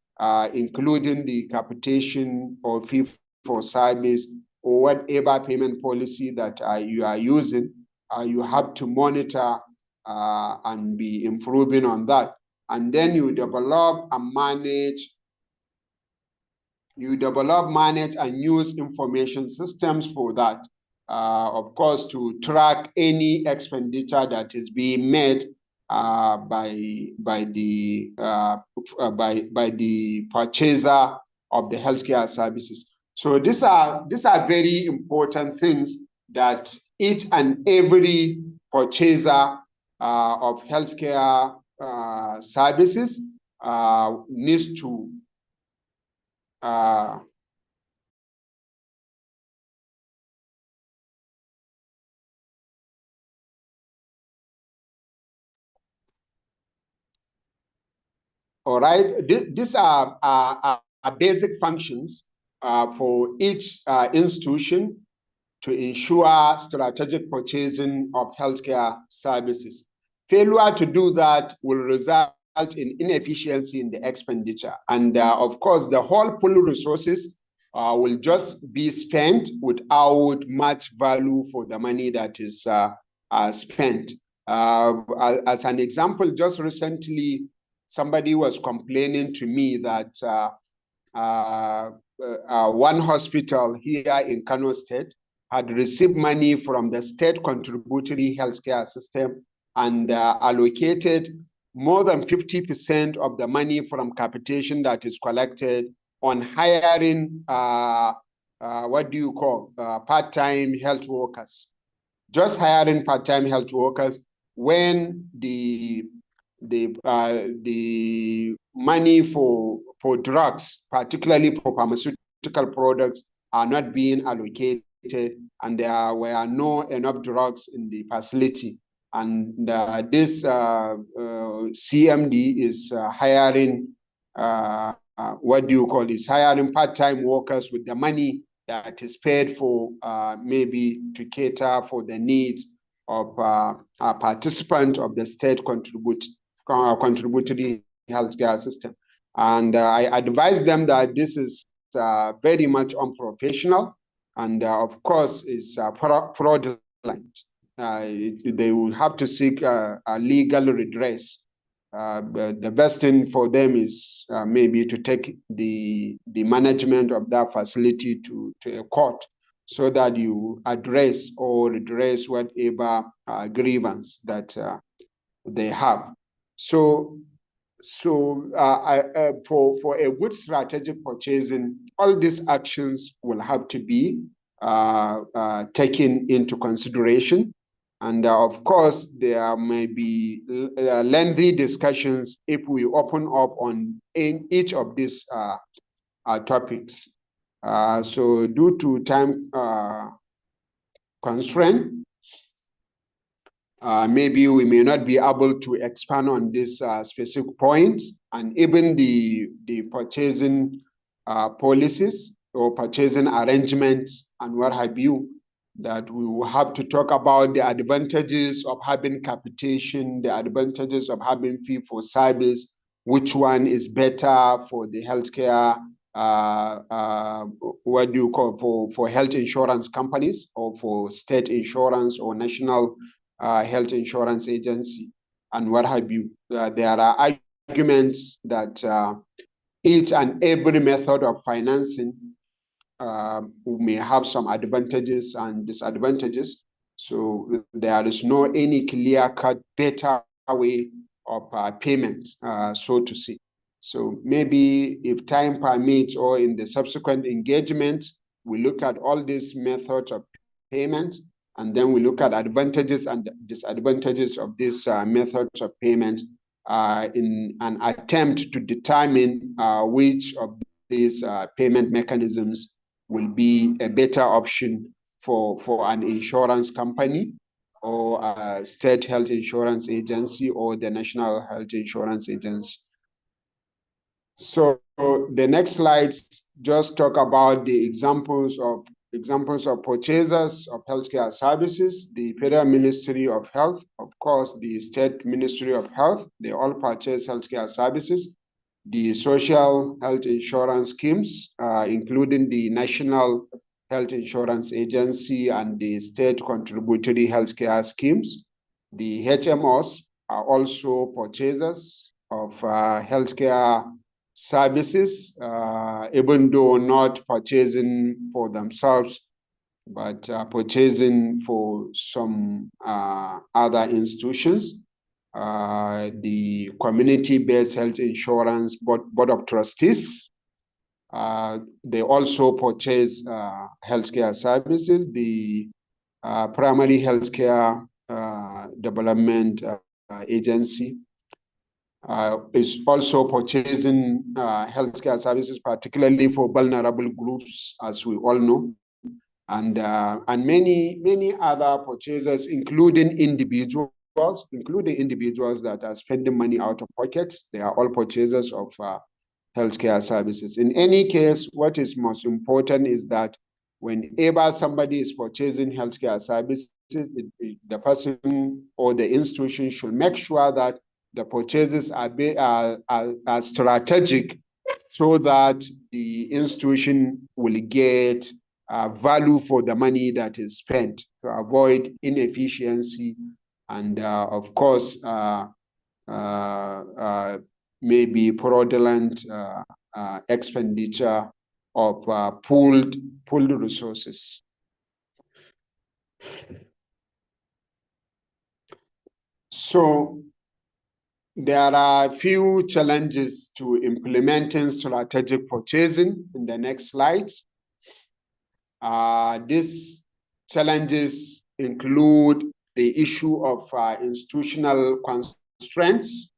including the capitation or fee for service or whatever payment policy that you are using. You have to monitor and be improving on that. And then you develop and manage and use information systems for that. Of course, to track any expenditure that is being made by the purchaser of the healthcare services. So these are very important things that each and every purchaser of healthcare services needs to all right, these are basic functions for each institution to ensure strategic purchasing of healthcare services. Failure to do that will result in inefficiency in the expenditure. And of course, the whole pool resources will just be spent without much value for the money that is spent. As an example, just recently, somebody was complaining to me that one hospital here in Kano State had received money from the state contributory healthcare system and allocated more than 50% of the money from capitation that is collected on hiring, part-time health workers. Just hiring part-time health workers when the money for drugs, particularly for pharmaceutical products, are not being allocated, and there were no enough drugs in the facility. And this CMD is hiring, hiring part-time workers with the money that is paid for, maybe to cater for the needs of a participant of the state contributory healthcare system. And I advise them that this is very much unprofessional, and of course is fraudulent. They will have to seek a legal redress. But the best thing for them is maybe to take the management of that facility to a court, so that you address or redress whatever grievance that they have. So for a good strategic purchasing, all these actions will have to be taken into consideration. And of course, there may be lengthy discussions if we open up on each of these topics. So due to time constraint, maybe we may not be able to expand on these specific points, and even the purchasing policies or purchasing arrangements and what have you, that we will have to talk about the advantages of having capitation, the advantages of having fee for service, which one is better for the healthcare, what do you call, for health insurance companies, or for state insurance or national health insurance agency, and what have you. There are arguments that each and every method of financing may have some advantages and disadvantages. So there is no any clear-cut better way of payment, so to say. So maybe if time permits, or in the subsequent engagement, we look at all these methods of payment, and then we look at advantages and disadvantages of these methods of payment in an attempt to determine which of these payment mechanisms will be a better option for an insurance company, or a state health insurance agency, or the national health insurance agency. So the next slides just talk about the examples of purchasers of healthcare services. The Federal Ministry of Health, of course, the State Ministry of Health, they all purchase healthcare services. The social health insurance schemes, including the National Health Insurance Agency and the state contributory healthcare schemes. The HMOs are also purchasers of healthcare services, even though not purchasing for themselves, but purchasing for some other institutions. The community-based health insurance board of trustees, they also purchase healthcare services. The primary healthcare development agency is also purchasing healthcare services, particularly for vulnerable groups, as we all know, and many other purchasers, including individuals that are spending money out of pockets. They are all purchasers of healthcare services. In any case, what is most important is that whenever somebody is purchasing healthcare services, the person or the institution should make sure that the purchases are strategic, so that the institution will get value for the money that is spent, to avoid inefficiency and of course maybe fraudulent expenditure of pooled resources. So there are a few challenges to implementing strategic purchasing in the next slides. These challenges include the issue of institutional constraints.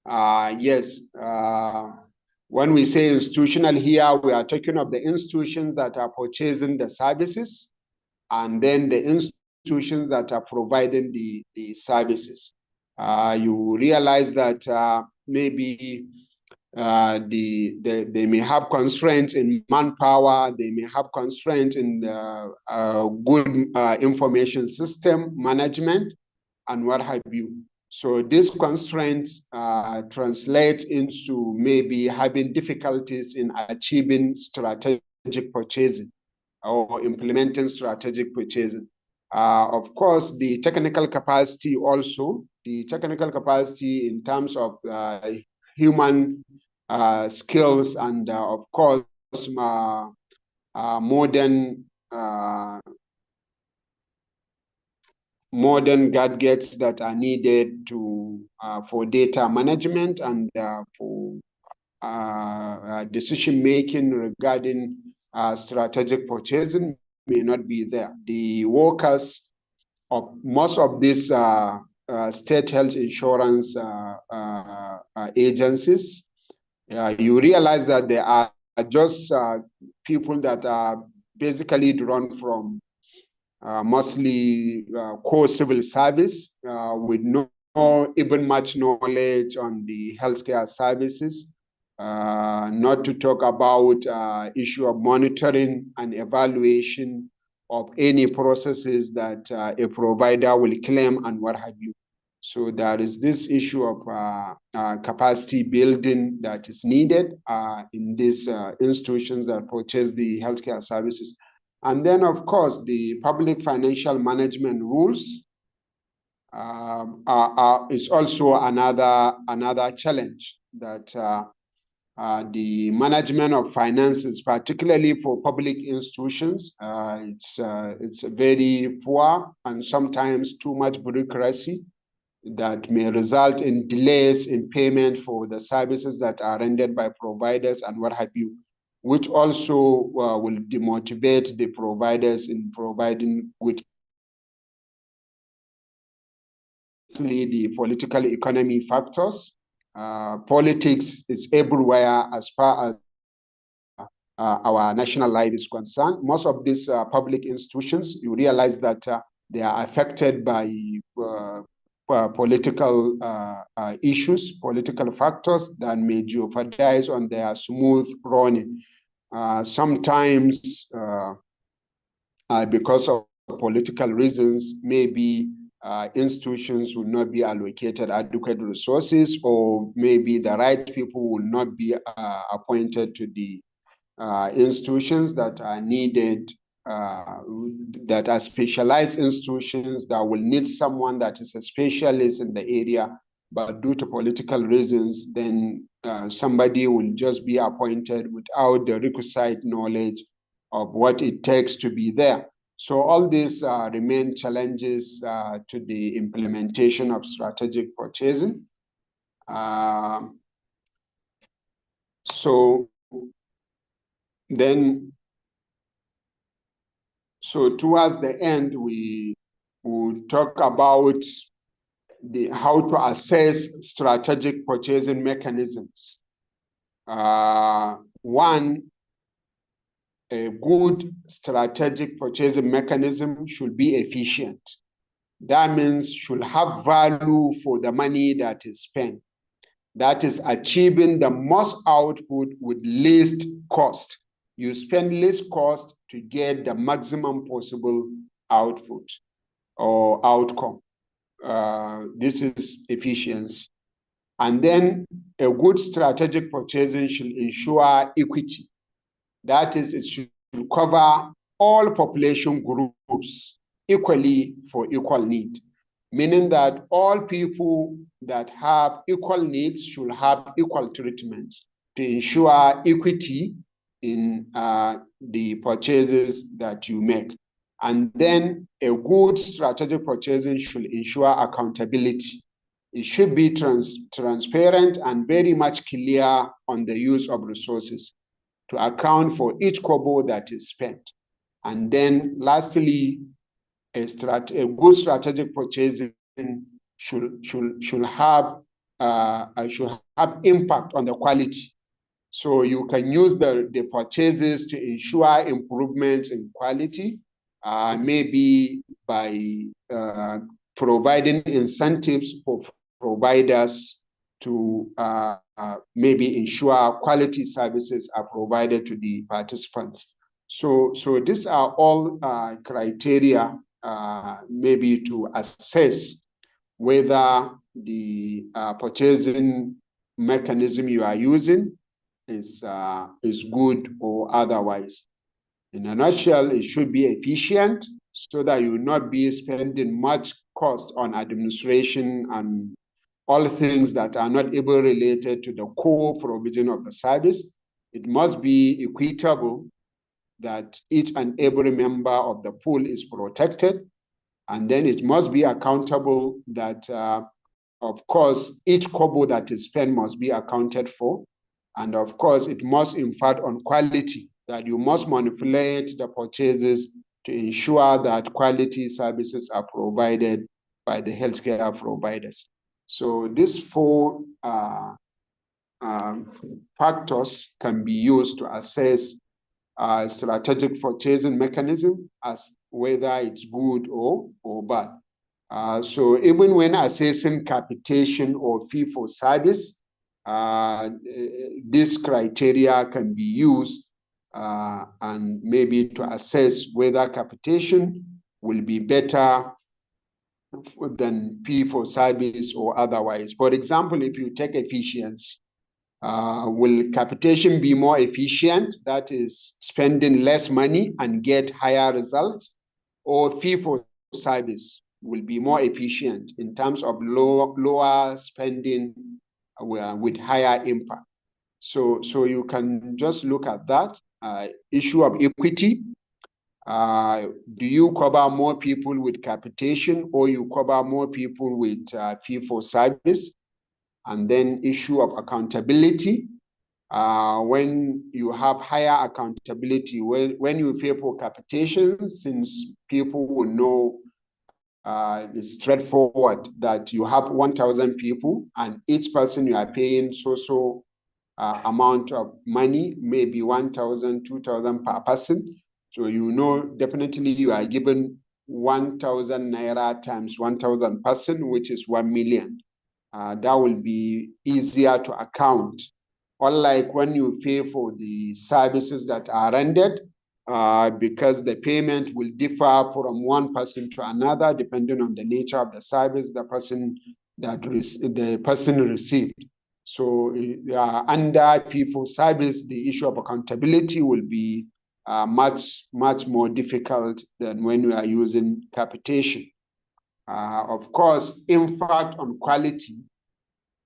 Yes, when we say institutional here, we are talking of the institutions that are purchasing the services, and then the institutions that are providing the services. You realize that maybe They may have constraints in manpower, they may have constraints in good information system management and what have you. So these constraints translate into maybe having difficulties in achieving strategic purchasing or implementing strategic purchasing. Of course, the technical capacity also, the technical capacity in terms of human skills and of course modern gadgets that are needed to for data management and for decision making regarding strategic purchasing may not be there. The workers of most of these state health insurance agencies, you realize that they are just people that are basically drawn from mostly core civil service with no even much knowledge on the healthcare services, not to talk about issue of monitoring and evaluation of any processes that a provider will claim and what have you. So there is this issue of capacity building that is needed in these institutions that purchase the healthcare services. And then, of course, the public financial management rules is also another challenge that the management of finances, particularly for public institutions, it's very poor and sometimes too much bureaucracy that may result in delays in payment for the services that are rendered by providers and what have you, which also will demotivate the providers in providing good. The political economy factors. Politics is everywhere as far as our national life is concerned. Most of these public institutions, you realize that they are affected by political issues, political factors that may jeopardize on their smooth running. Sometimes because of political reasons, maybe institutions will not be allocated adequate resources, or maybe the right people will not be appointed to the institutions that are needed, that are specialized institutions that will need someone that is a specialist in the area, but due to political reasons, then somebody will just be appointed without the requisite knowledge of what it takes to be there. So all these remain challenges to the implementation of strategic purchasing. So towards the end, we will talk about how to assess strategic purchasing mechanisms. One, a good strategic purchasing mechanism should be efficient. That means should have value for the money that is spent. That is achieving the most output with least cost. You spend less cost to get the maximum possible output or outcome. This is efficiency. And then a good strategic purchasing should ensure equity. That is, it should cover all population groups equally for equal need, meaning that all people that have equal needs should have equal treatments to ensure equity in the purchases that you make. And then a good strategic purchasing should ensure accountability. It should be transparent and very much clear on the use of resources to account for each kobo that is spent. And then lastly, a good strategic purchasing should have impact on the quality. So you can use the purchases to ensure improvements in quality, maybe by providing incentives for providers to maybe ensure quality services are provided to the participants. So these are all criteria maybe to assess whether the purchasing mechanism you are using is good or otherwise. In a nutshell, it should be efficient so that you will not be spending much cost on administration and all things that are not able related to the core provision of the service. It must be equitable, that each and every member of the pool is protected, and then it must be accountable that, of course, each kobo that is spent must be accounted for, and of course, it must impact on quality, that you must manipulate the purchases to ensure that quality services are provided by the healthcare providers. So these four factors can be used to assess strategic purchasing mechanism as whether it's good or bad. So even when assessing capitation or fee for service, this criteria can be used and maybe to assess whether capitation will be better than fee for service or otherwise. For example, if you take efficiency, will capitation be more efficient, that is spending less money and get higher results, or fee for service will be more efficient in terms of lower spending with higher impact? So you can just look at that issue of equity. Do you cover more people with capitation, or you cover more people with fee for service? And then issue of accountability. When you have higher accountability, when you pay for capitation, since people will know it's straightforward that you have 1,000 people and each person you are paying so amount of money, maybe 1,000, 2,000 per person. So you know definitely you are given 1,000 naira times 1,000 person, which is 1 million. That will be easier to account. Unlike when you pay for the services that are rendered, because the payment will differ from one person to another depending on the nature of the service the person received. So under fee for service, the issue of accountability will be much more difficult than when we are using capitation. Of course, impact on quality.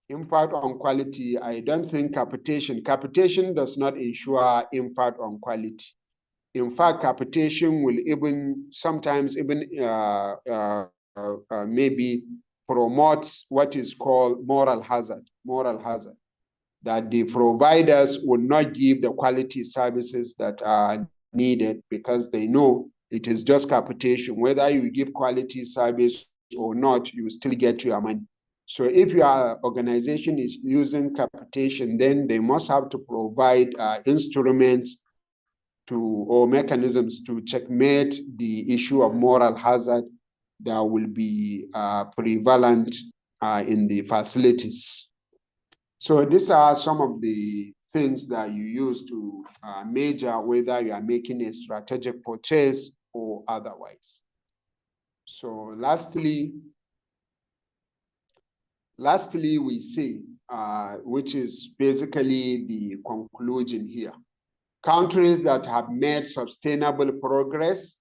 I don't think capitation does not ensure impact on quality. In fact, capitation will sometimes maybe promote what is called moral hazard, that the providers will not give the quality services that are needed because they know it is just capitation. Whether you give quality service or not, you still get your money. So if your organization is using capitation, then they must have to provide instruments or mechanisms to checkmate the issue of moral hazard that will be prevalent in the facilities. So these are some of the things that you use to measure whether you are making a strategic purchase or otherwise. So lastly, we see, which is basically the conclusion here. Countries that have made sustainable progress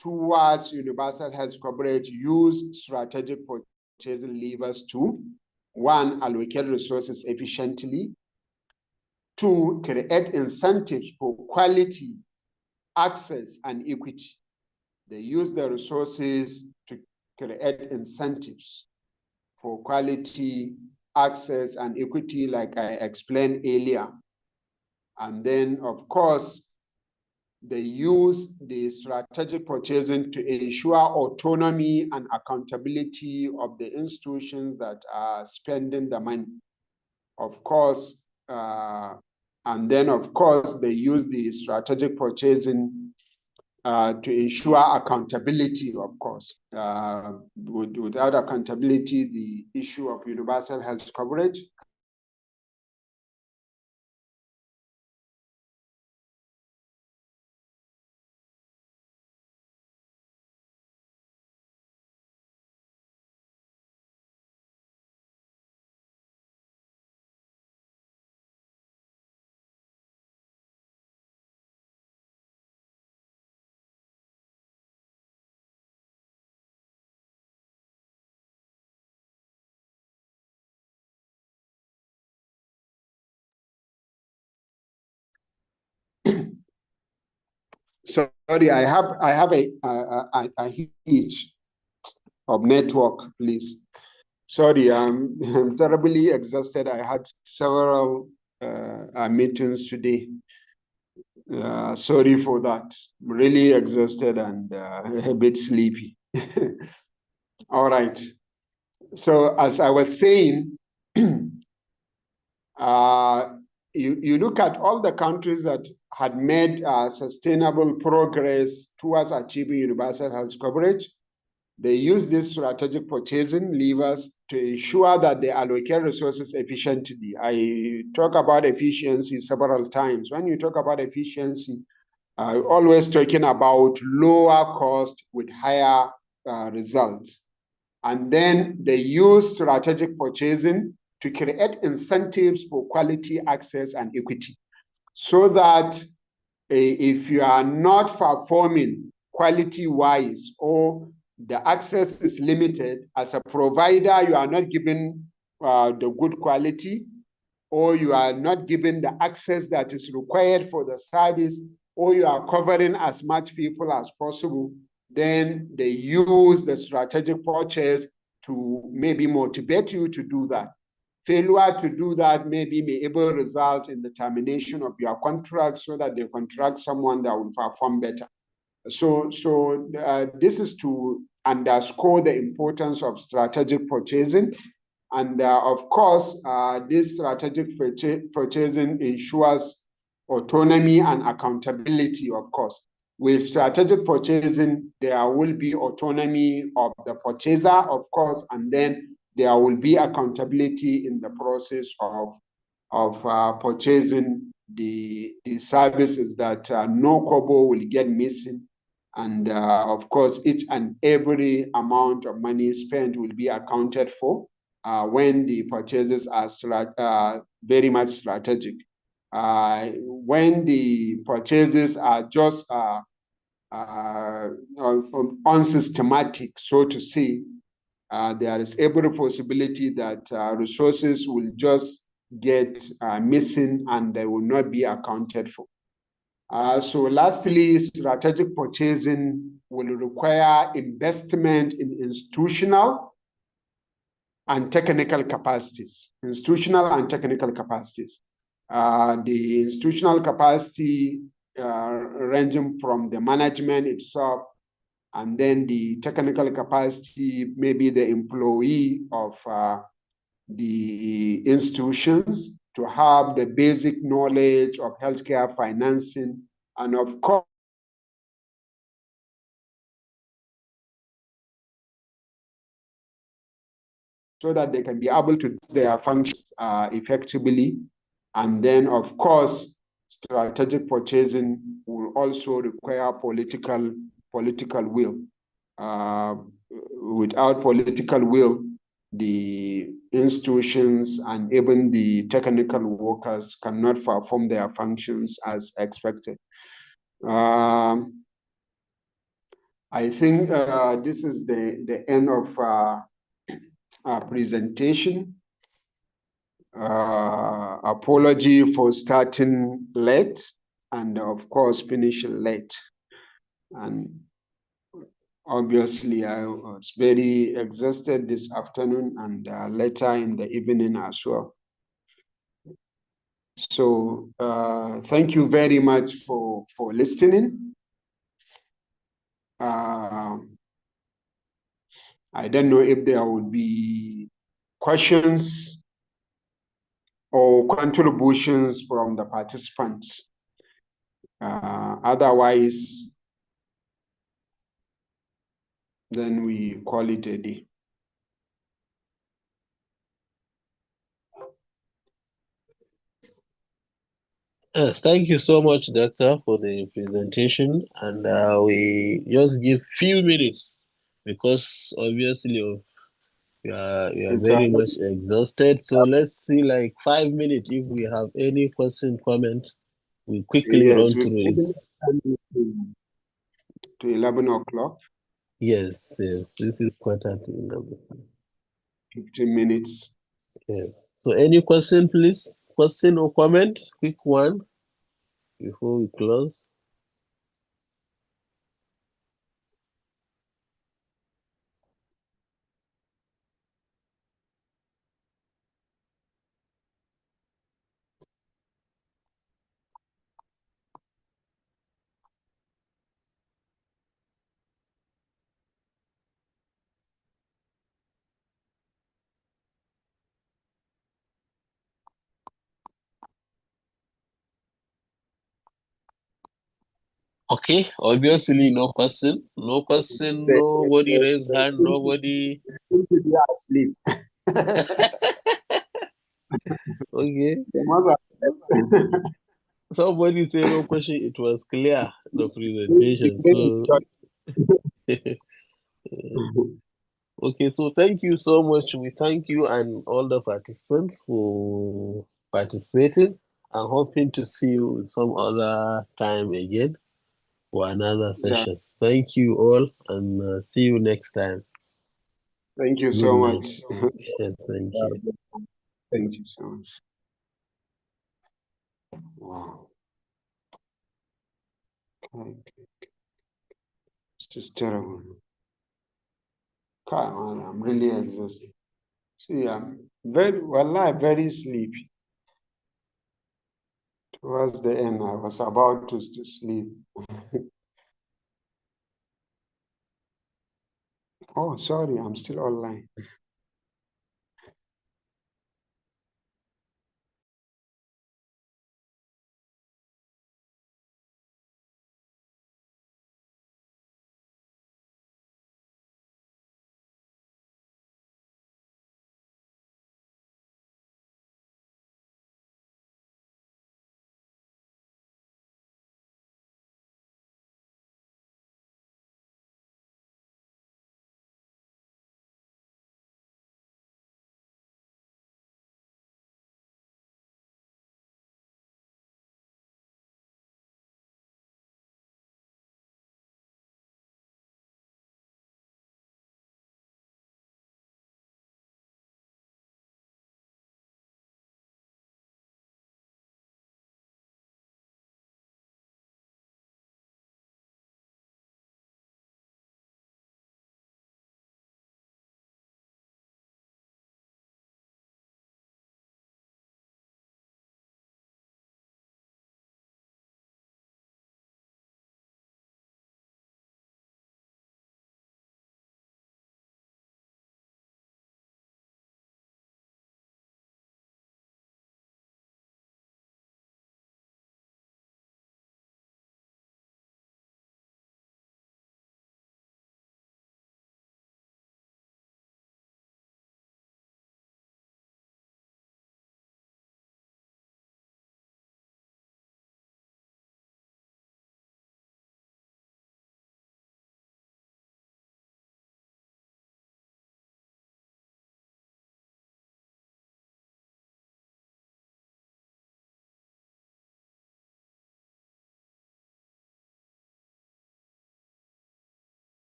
towards universal health coverage use strategic purchasing levers to: 1, allocate resources efficiently; 2, create incentives for quality, access, and equity. They use the resources to create incentives for quality, access, and equity, like I explained earlier. And then, of course, they use the strategic purchasing to ensure autonomy and accountability of the institutions that are spending the money. Of course, and then, of course, they use the strategic purchasing to ensure accountability, of course. Without accountability, the issue of universal health coverage Sorry, I have a hitch of network, please. Sorry, I'm terribly exhausted. I had several meetings today. Sorry for that. I'm really exhausted and a bit sleepy. All right. So as I was saying, you look at all the countries that had made sustainable progress towards achieving universal health coverage. They use these strategic purchasing levers to ensure that they allocate resources efficiently. I talk about efficiency several times. When you talk about efficiency, always talking about lower cost with higher results. And then they use strategic purchasing to create incentives for quality, access, and equity, so that if you are not performing quality-wise or the access is limited, as a provider, you are not given the good quality, or you are not given the access that is required for the service, or you are covering as much people as possible, then they use the strategic purchase to maybe motivate you to do that. Failure to do that maybe may even result in the termination of your contract, so that they contract someone that will perform better. So this is to underscore the importance of strategic purchasing. And of course, this strategic purchasing ensures autonomy and accountability, of course. With strategic purchasing, there will be autonomy of the purchaser, of course, and then there will be accountability in the process of purchasing the services, that no kobo will get missing. And of course, each and every amount of money spent will be accounted for when the purchases are very much strategic. When the purchases are just unsystematic, so to say, there is every possibility that resources will just get missing and they will not be accounted for. So lastly, strategic purchasing will require investment in institutional and technical capacities. The institutional capacity ranging from the management itself, and then the technical capacity, maybe the employee of the institutions, to have the basic knowledge of healthcare financing, and of course, so that they can be able to do their functions effectively. And then, of course, strategic purchasing will also require political will. Without political will, the institutions and even the technical workers cannot perform their functions as expected. I think this is the end of our presentation. Apology for starting late and of course finishing late. And obviously I was very exhausted this afternoon and later in the evening as well. So thank you very much for listening. I don't know if there will be questions or contributions from the participants. Otherwise, then we call it a day. Thank you so much, Doctor, for the presentation. And we just give few minutes, because obviously we are very much exhausted. So let's see, like 5 minutes. If we have any question, comment, we quickly run through it. To 11 o'clock. Yes, this is quarter to 11. 15 minutes. Yes. So any question, please? Question or comment? Quick one before we close. Okay, obviously no question. No question, nobody raised hand, nobody. Seem to be asleep. Okay. They must have- Somebody say no question, it was clear, the presentation. So okay, so thank you so much. We thank you and all the participants for participating. I'm hoping to see you some other time again for another Yeah. session. Thank you all and see you next time. Thank you Good so night. much. Yes, thank you. Thank you so much. Wow. Okay. This is terrible. Come on, I'm really exhausted. See, I'm very sleepy. Towards the end, I was about to sleep. Oh, sorry, I'm still online.